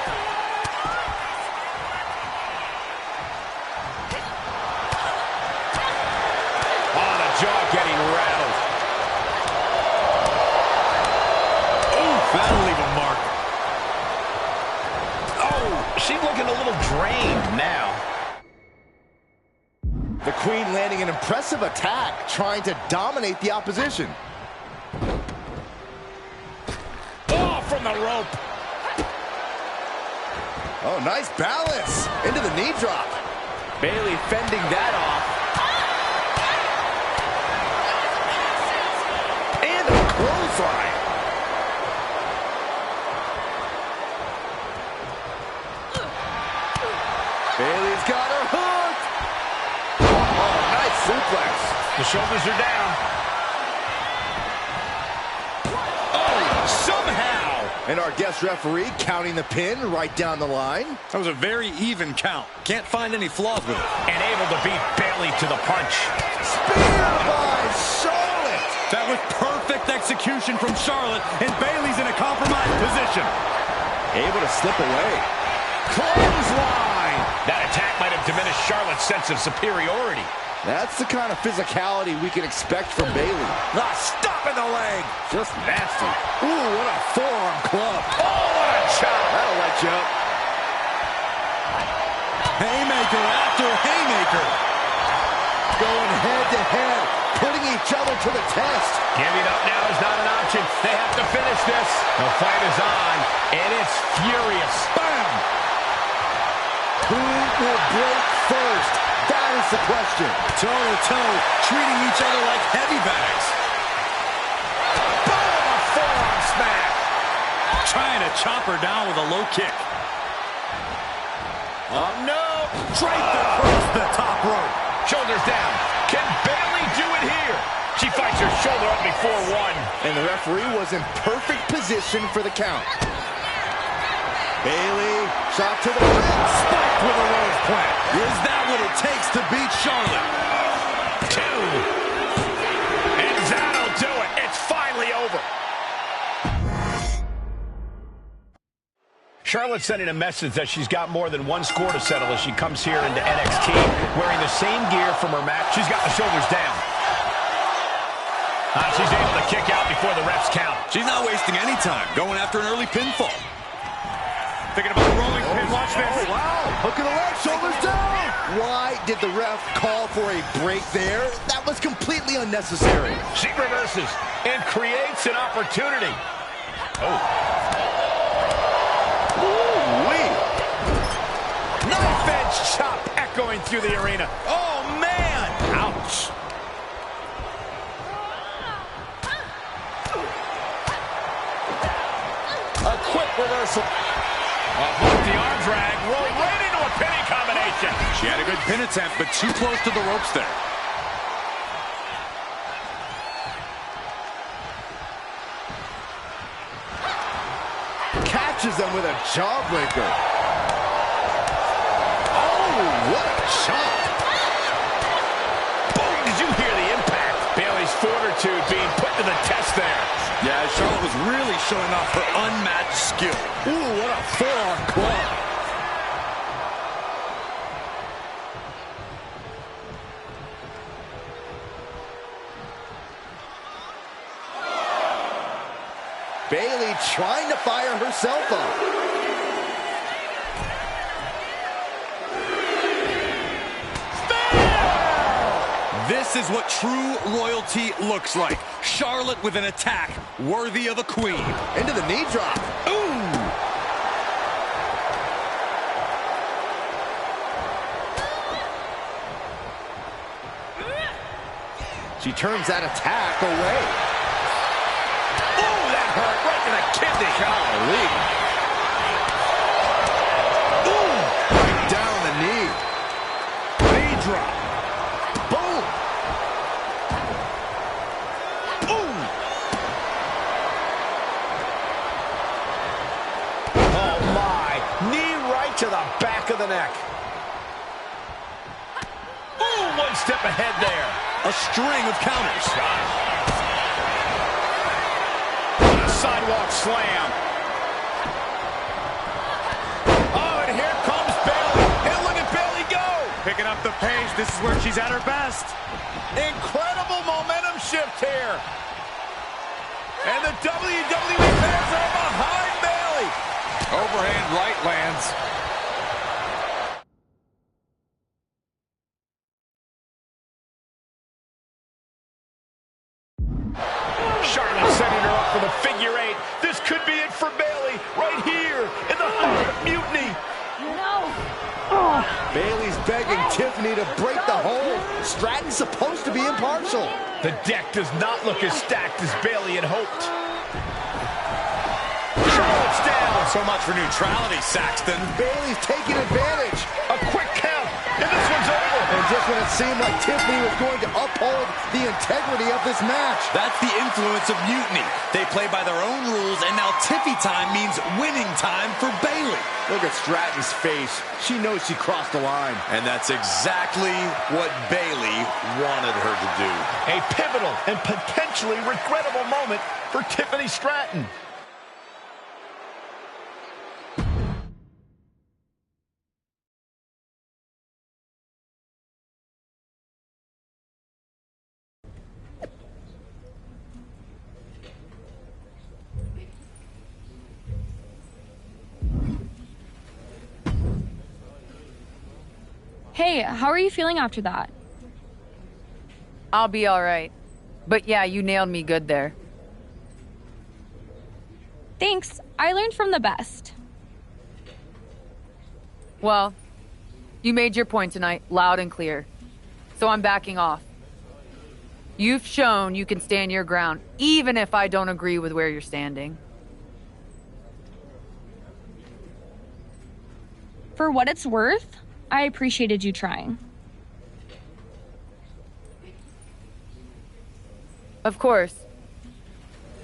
Oh, the jaw getting rattled. Ooh, that'll leave a mark. Oh, she's looking a little drained now. The Queen landing an impressive attack, trying to dominate the opposition. Oh, from the rope. Oh, nice balance. Into the knee drop. Bayley fending that off. And a clothesline. Bayley's got her hooked. Oh, nice suplex. The shoulders are down. Oh, somehow. And our guest referee counting the pin right down the line. That was a very even count. Can't find any flaws with it. And able to beat Bayley to the punch. Spear by Charlotte. That was perfect execution from Charlotte, and Bayley's in a compromised position. Able to slip away. Clothesline. That attack might have diminished Charlotte's sense of superiority. That's the kind of physicality we can expect from Bayley. Ah, stop in the leg. Just nasty. Ooh, what a forearm club. Oh, what a chop. That'll let you up. Haymaker after haymaker. Going head to head, putting each other to the test. Giving up now is not an option. They have to finish this. The fight is on, and it's furious. Bam! Who will break first? That is the question. Toe-to-toe, treating each other like heavy bags. Boom! A forearm smack. Trying to chop her down with a low kick. Oh, no! Draped across the top rope. Shoulders down. Can Bayley do it here? She fights her shoulder up before one. And the referee was in perfect position for the count. Bayley, shot to the ribs. Spiked with a rose plant. Is that what it takes to beat Charlotte? 2. And that'll do it. It's finally over. Charlotte's sending a message that she's got more than one score to settle as she comes here into NXT wearing the same gear from her match. She's got the shoulders down. She's able to kick out before the refs count. She's not wasting any time going after an early pinfall. Thinking about rolling pin. Watch this. Oh, wow. Hook of the leg, shoulders down. Why did the ref call for a break there? That was completely unnecessary. She reverses and creates an opportunity. Oh. Ooh-wee. Knife edge chop echoing through the arena. Oh, man. Ouch. A quick reversal. Off the arm drag, rolled right into a pinning combination. She had a good pin attempt, but too close to the ropes there. Catches them with a jawbreaker. Oh, what a chop. Boom, did you hear the impact? Bayley's fortitude being put to the test there. Yeah, Charlotte was really showing off her unmatched skill. Ooh, what a forearm club. Bayley trying to fire herself up. This is what true royalty looks like. Charlotte with an attack worthy of a queen. Into the knee drop. Ooh! She turns that attack away. Ooh, that hurt right to the kidney. Golly. Ooh, right down the knee. Knee drop. Boom. Ooh. Oh, my. Knee right to the back of the neck. Ooh, one step ahead there. A string of counters. What a sidewalk slam. Oh, and here comes Bayley. And look at Bayley go. Picking up the pace. This is where she's at her best. Incredible momentum shift here. And the WWE fans are behind Bayley. Overhand right lands. Charlotte setting her up for the figure 8. This could be it for Bayley right here in the heart of Mutiny. Bayley's begging Tiffany to break the hold. Stratton's supposed to be impartial. The deck does not look as stacked as Bayley had hoped. Charlotte's down. So much for neutrality, Saxton. Bayley's taking advantage. A quick count, and this one's over. And just when it seemed like Tiffany was going to uphold the integrity of this match. That's the influence of Mutiny. They play by their own rules, and now Tiffy time means winning time for Bayley. Look at Stratton's face. She knows she crossed the line. And that's exactly what Bayley wanted her to do. A pivotal and potentially regrettable moment for Tiffany Stratton. Hey, how are you feeling after that? I'll be all right. But yeah, you nailed me good there. Thanks. I learned from the best. Well, you made your point tonight, loud and clear. So I'm backing off. You've shown you can stand your ground, even if I don't agree with where you're standing. For what it's worth, I appreciated you trying. Of course.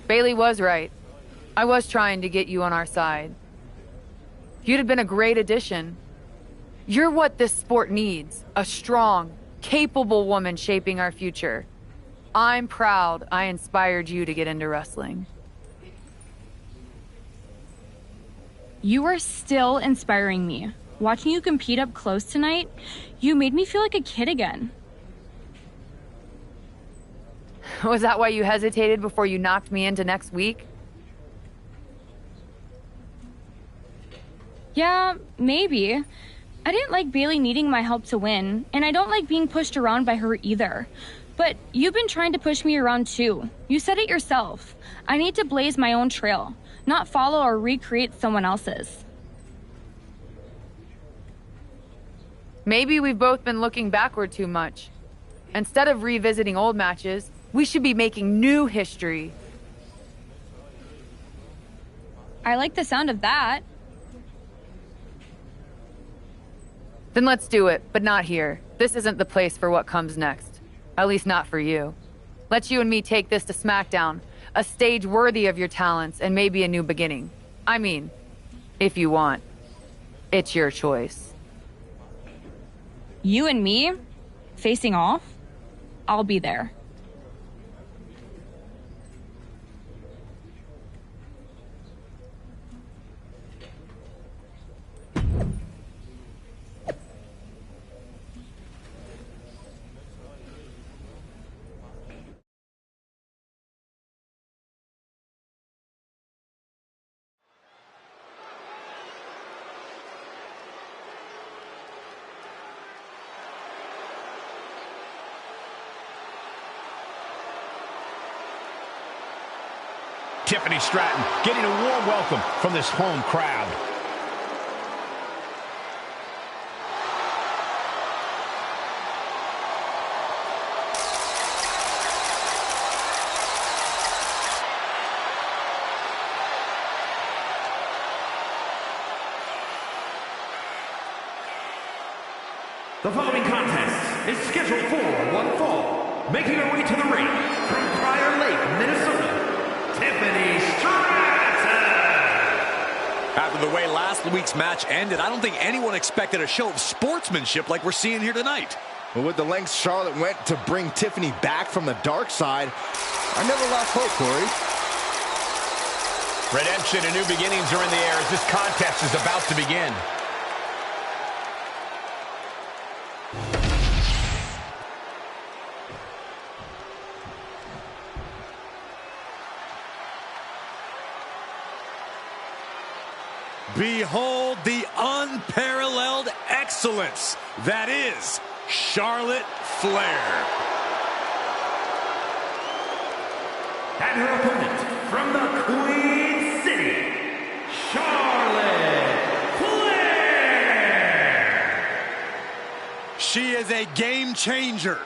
Bailey was right. I was trying to get you on our side. You'd have been a great addition. You're what this sport needs. A strong, capable woman shaping our future. I'm proud I inspired you to get into wrestling. You are still inspiring me. Watching you compete up close tonight, you made me feel like a kid again. Was that why you hesitated before you knocked me into next week? Yeah, maybe. I didn't like Bailey needing my help to win, and I don't like being pushed around by her either. But you've been trying to push me around too. You said it yourself. I need to blaze my own trail, not follow or recreate someone else's. Maybe we've both been looking backward too much. Instead of revisiting old matches, we should be making new history. I like the sound of that. Then let's do it, but not here. This isn't the place for what comes next. At least not for you. Let you and me take this to SmackDown, a stage worthy of your talents and maybe a new beginning. I mean, if you want. It's your choice. You and me? Facing off? I'll be there. Tiffany Stratton getting a warm welcome from this home crowd. The following contest is scheduled for one fall. Making her way to the ring from Prior Lake, Minnesota, Tiffany Stratton! After the way last week's match ended, I don't think anyone expected a show of sportsmanship like we're seeing here tonight. Well, with the lengths Charlotte went to bring Tiffany back from the dark side, I never lost hope, Corey. Redemption and new beginnings are in the air as this contest is about to begin. Behold the unparalleled excellence that is Charlotte Flair. And her opponent from the Queen City, Charlotte Flair. She is a game changer,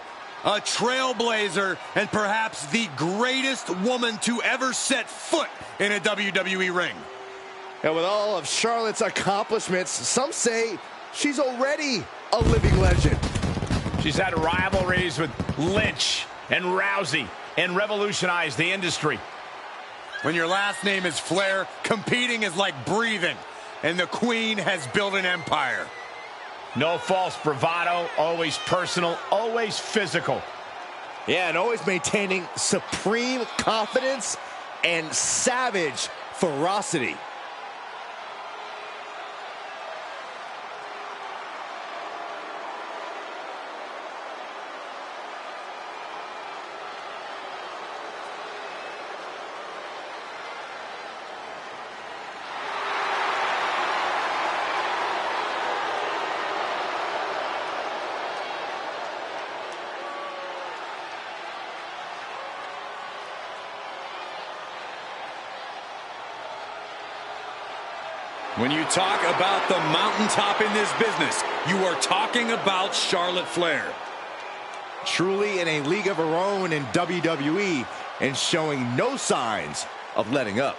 a trailblazer, and perhaps the greatest woman to ever set foot in a WWE ring. And with all of Charlotte's accomplishments, some say she's already a living legend. She's had rivalries with Lynch and Rousey and revolutionized the industry. When your last name is Flair, competing is like breathing, and the Queen has built an empire. No false bravado, always personal, always physical. Yeah, and always maintaining supreme confidence and savage ferocity. When you talk about the mountaintop in this business, you are talking about Charlotte Flair. Truly in a league of her own in WWE and showing no signs of letting up.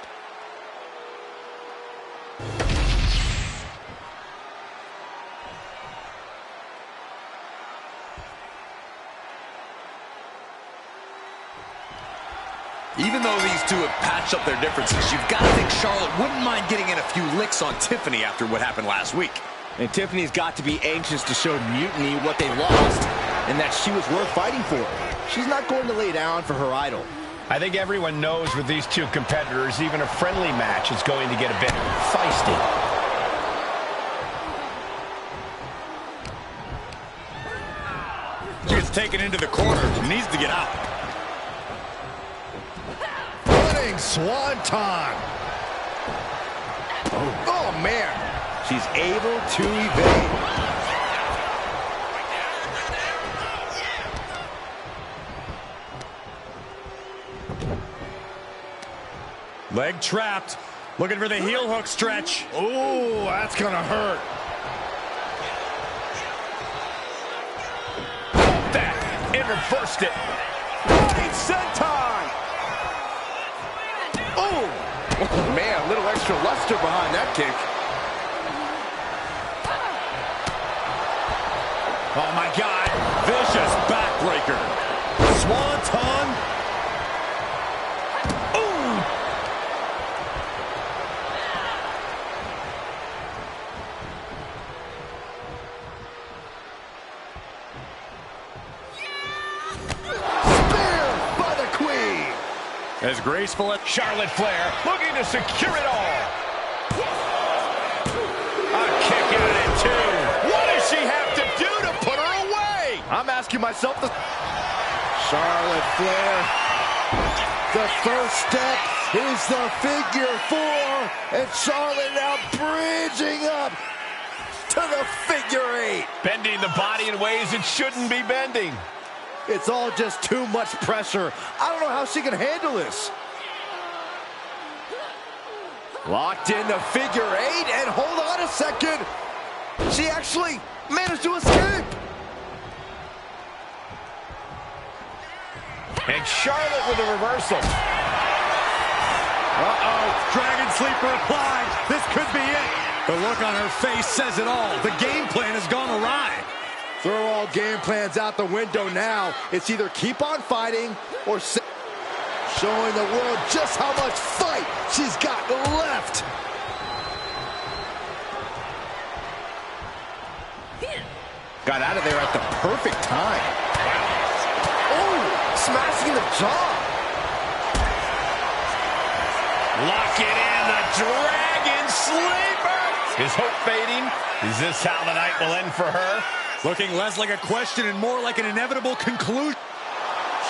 Even though these two have patched up their differences, you've got to think Charlotte wouldn't mind getting in a few licks on Tiffany after what happened last week. And Tiffany's got to be anxious to show Mutiny what they lost and that she was worth fighting for. She's not going to lay down for her idol. I think everyone knows with these two competitors, even a friendly match is going to get a bit feisty. She gets taken into the corner. Needs to get out. Swanton. Oh, man. She's able to evade. Leg trapped. Looking for the heel hook stretch. Oh, that's going to hurt. That. It reversed it. Right senton. Oh, man, a little extra luster behind that kick. Oh, my God. Vicious backbreaker. Swanton. Ooh. Spear by the Queen. As graceful as Charlotte Flair looking to secure it all. A kick out at two. What does she have to do to put her away? I'm asking myself the... Charlotte Flair. The first step is the figure four. And Charlotte now bridging up to the figure eight. Bending the body in ways it shouldn't be bending. It's all just too much pressure. I don't know how she can handle this. Locked in the figure eight, and hold on a second. She actually managed to escape. And Charlotte with a reversal. Uh-oh, Dragon Sleeper applied. This could be it. The look on her face says it all. The game plan has gone awry. Throw all game plans out the window now. It's either keep on fighting or showing the world just how much fight she's got left. Got out of there at the perfect time. Oh, smashing the jaw. Lock it in, the Dragon Sleeper. Is hope fading? Is this how the night will end for her? Looking less like a question and more like an inevitable conclusion.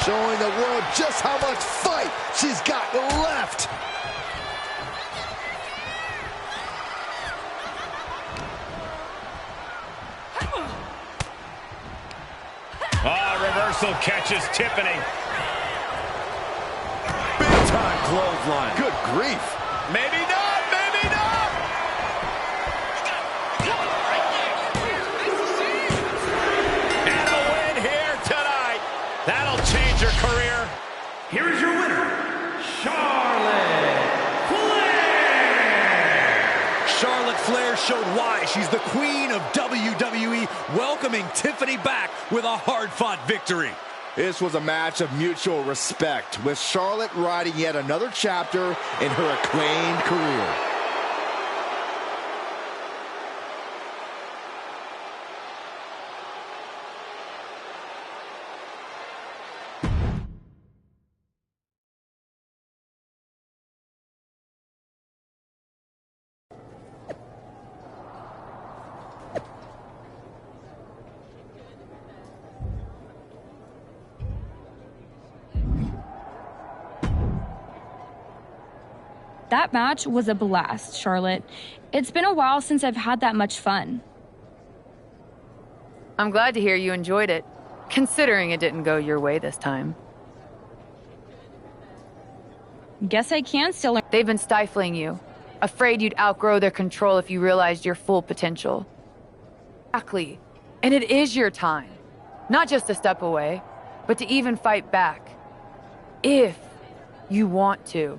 Showing the world just how much fight she's got left. Reversal catches Tiffany. Big time clothesline. Good grief. Maybe not, maybe not. And a win here tonight. That'll change her career. Here is your winner, Charlotte Flair. Charlotte Flair showed why she's the queen of WWE, welcoming Tiffany back with a hard-fought victory. This was a match of mutual respect, with Charlotte writing yet another chapter in her acclaimed career. That match was a blast, Charlotte. It's been a while since I've had that much fun. I'm glad to hear you enjoyed it, considering it didn't go your way this time. Guess I can still... They've been stifling you. Afraid you'd outgrow their control if you realized your full potential. Exactly. And it is your time. Not just to step away, but to even fight back. If you want to.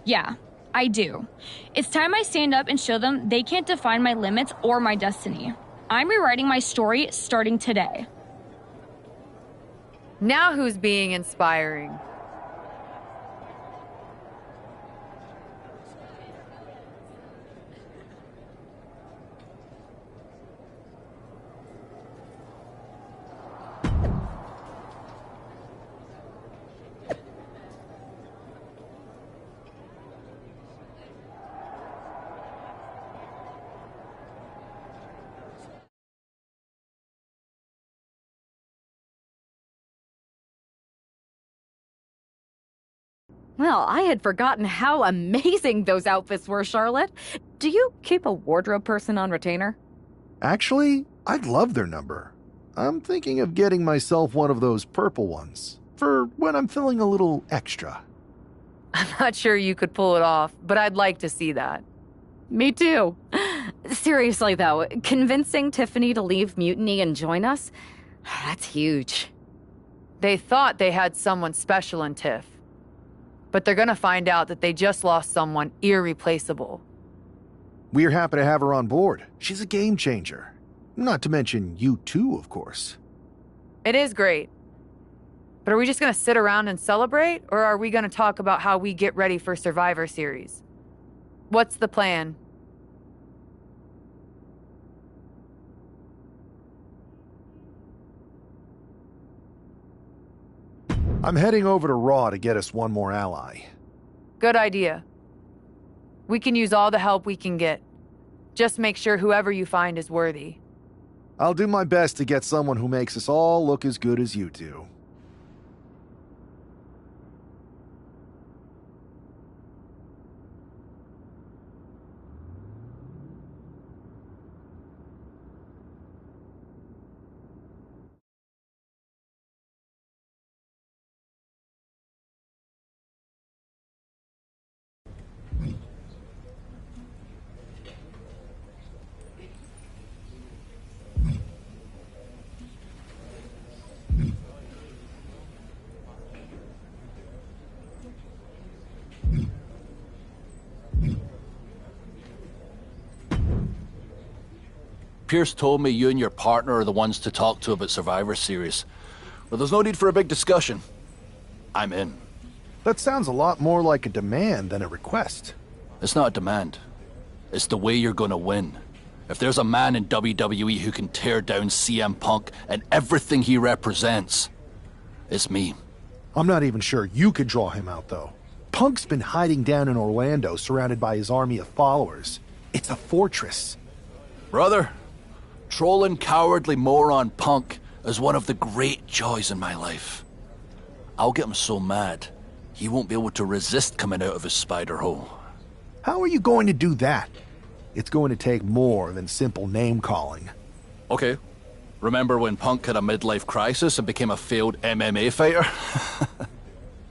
Yeah, I do. It's time I stand up and show them they can't define my limits or my destiny. I'm rewriting my story starting today. Now who's being inspiring? Well, I had forgotten how amazing those outfits were, Charlotte. Do you keep a wardrobe person on retainer? Actually, I'd love their number. I'm thinking of getting myself one of those purple ones, for when I'm feeling a little extra. I'm not sure you could pull it off, but I'd like to see that. Me too. Seriously, though, convincing Tiffany to leave Mutiny and join us, that's huge. They thought they had someone special in Tiff. But they're gonna find out that they just lost someone irreplaceable. We're happy to have her on board. She's a game changer. Not to mention you too, of course. It is great. But are we just gonna sit around and celebrate, or are we gonna talk about how we get ready for Survivor Series? What's the plan? I'm heading over to Raw to get us one more ally. Good idea. We can use all the help we can get. Just make sure whoever you find is worthy. I'll do my best to get someone who makes us all look as good as you do. Pierce told me you and your partner are the ones to talk to about Survivor Series. Well, there's no need for a big discussion. I'm in. That sounds a lot more like a demand than a request. It's not a demand. It's the way you're gonna win. If there's a man in WWE who can tear down CM Punk and everything he represents, it's me. I'm not even sure you could draw him out, though. Punk's been hiding down in Orlando, surrounded by his army of followers. It's a fortress. Brother, trolling cowardly moron Punk is one of the great joys in my life. I'll get him so mad, he won't be able to resist coming out of his spider hole. How are you going to do that? It's going to take more than simple name-calling. Okay. Remember when Punk had a midlife crisis and became a failed MMA fighter?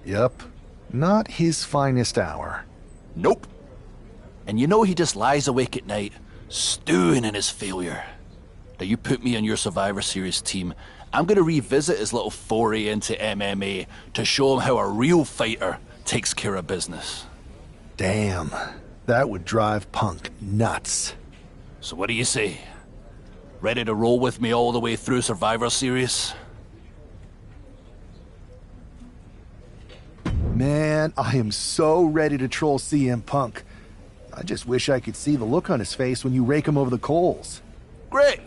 Yep. Not his finest hour. Nope. And you know he just lies awake at night, stewing in his failure. Now you put me on your Survivor Series team, I'm gonna revisit his little foray into MMA to show him how a real fighter takes care of business. Damn. That would drive Punk nuts. So what do you say? Ready to roll with me all the way through Survivor Series? Man, I am so ready to troll CM Punk. I just wish I could see the look on his face when you rake him over the coals. Great!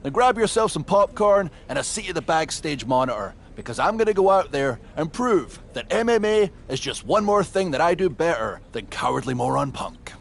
Then grab yourself some popcorn and a seat at the backstage monitor, because I'm gonna go out there and prove that MMA is just one more thing that I do better than cowardly moron Punk.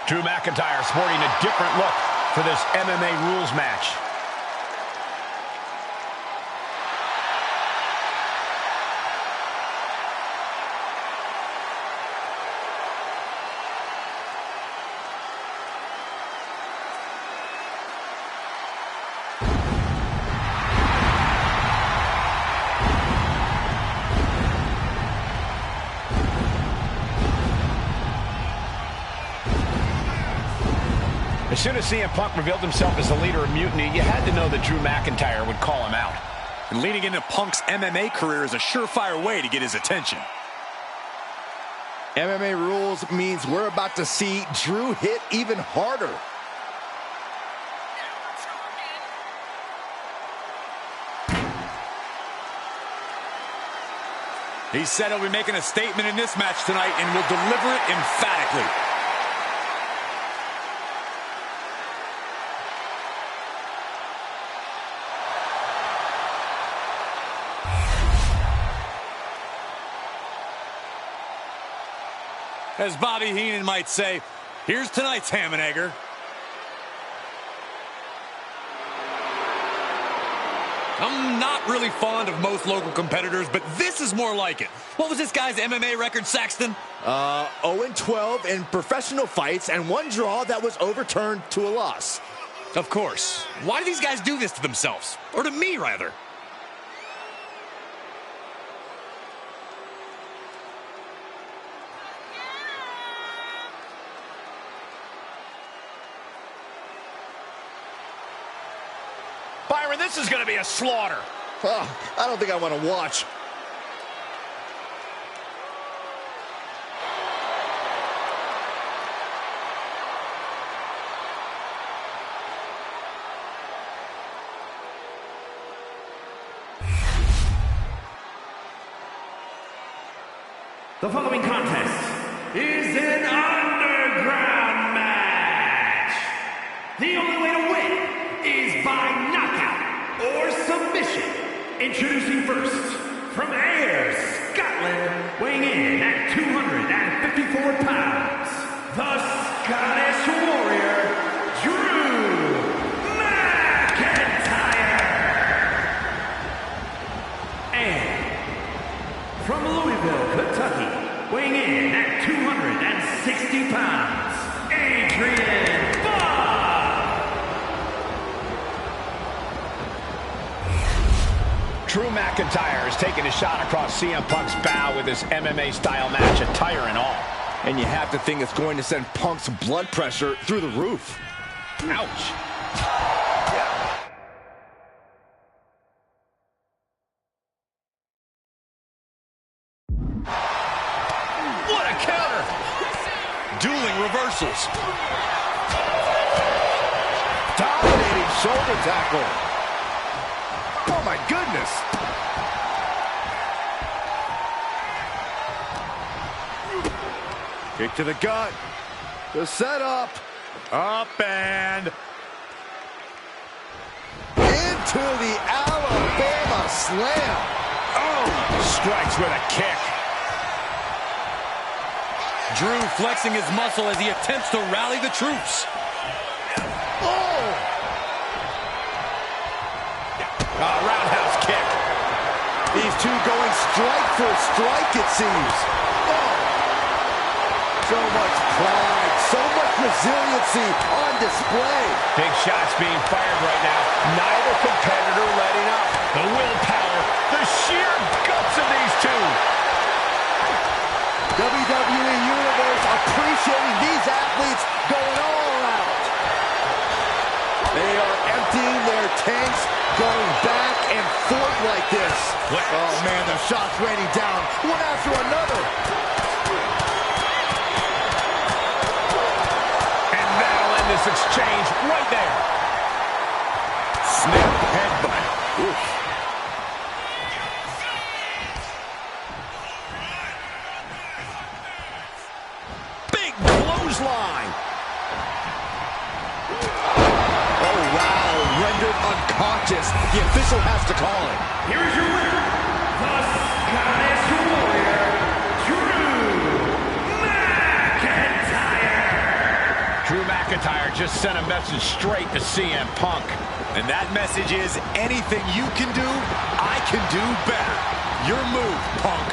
Drew McIntyre sporting a different look for this MMA rules match. As soon as CM Punk revealed himself as the leader of Mutiny, you had to know that Drew McIntyre would call him out. And leading into Punk's MMA career is a surefire way to get his attention. MMA rules means we're about to see Drew hit even harder. He said he'll be making a statement in this match tonight and will deliver it emphatically. As Bobby Heenan might say, here's tonight's ham and egger. I'm not really fond of most local competitors, but this is more like it. What was this guy's MMA record, Saxton? 0-12 in professional fights and one draw that was overturned to a loss. Of course. Why do these guys do this to themselves? Or to me, rather? Byron, this is going to be a slaughter. Oh, I don't think I want to watch. The following contest is an underground match. The only way to win is by knockout or submission. Introducing first, from Ayr, Scotland, weighing in at 254 pounds, the Scottish Warrior, Drew McIntyre. And from Louisville, Kentucky, weighing in at 260 pounds, Adrian Bond. Drew McIntyre is taking a shot across CM Punk's bow with his MMA-style match attire and all. And you have to think it's going to send Punk's blood pressure through the roof. Ouch. What a counter! Dueling reversals. Dominating shoulder tackle. Oh my goodness. Kick to the gut. The setup. Up and into the Alabama slam. oh, strikes with a kick. Drew flexing his muscle as he attempts to rally the troops. Roundhouse kick. These two going strike for strike, it seems. Oh. So much pride, so much resiliency on display. Big shots being fired right now. Neither competitor letting up. The willpower, the sheer guts of these two. WWE Universe appreciating these athletes going all out. They are emptying their tanks, going back and forth like this. Oh man, the shots raining down, one after another. And that'll end this exchange right there. Snap headbutt. Oof. Big clothesline. Oh wow, rendered unconscious. The official has to call it. Here is your winner, the Scottish Warrior, Drew McIntyre. just sent a message straight to CM Punk. And that message is, anything you can do, I can do better. Your move, Punk.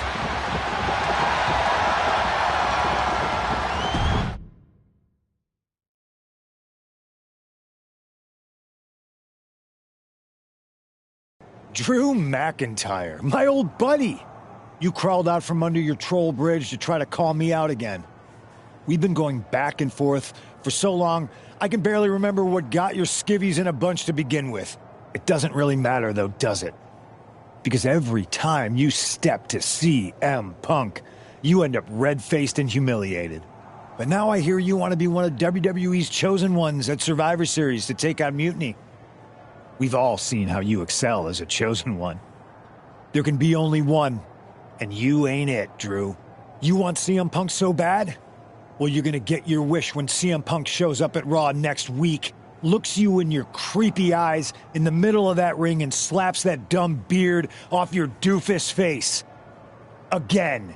Drew McIntyre, my old buddy. You crawled out from under your troll bridge to try to call me out again. We've been going back and forth for so long, I can barely remember what got your skivvies in a bunch to begin with. It doesn't really matter though, does it? Because every time you step to CM Punk, you end up red-faced and humiliated. But now I hear you want to be one of WWE's chosen ones at Survivor Series to take on Mutiny. We've all seen how you excel as a chosen one. There can be only one, and you ain't it, Drew. You want CM Punk so bad? Well, you're gonna get your wish when CM Punk shows up at Raw next week, looks you in your creepy eyes in the middle of that ring and slaps that dumb beard off your doofus face. Again.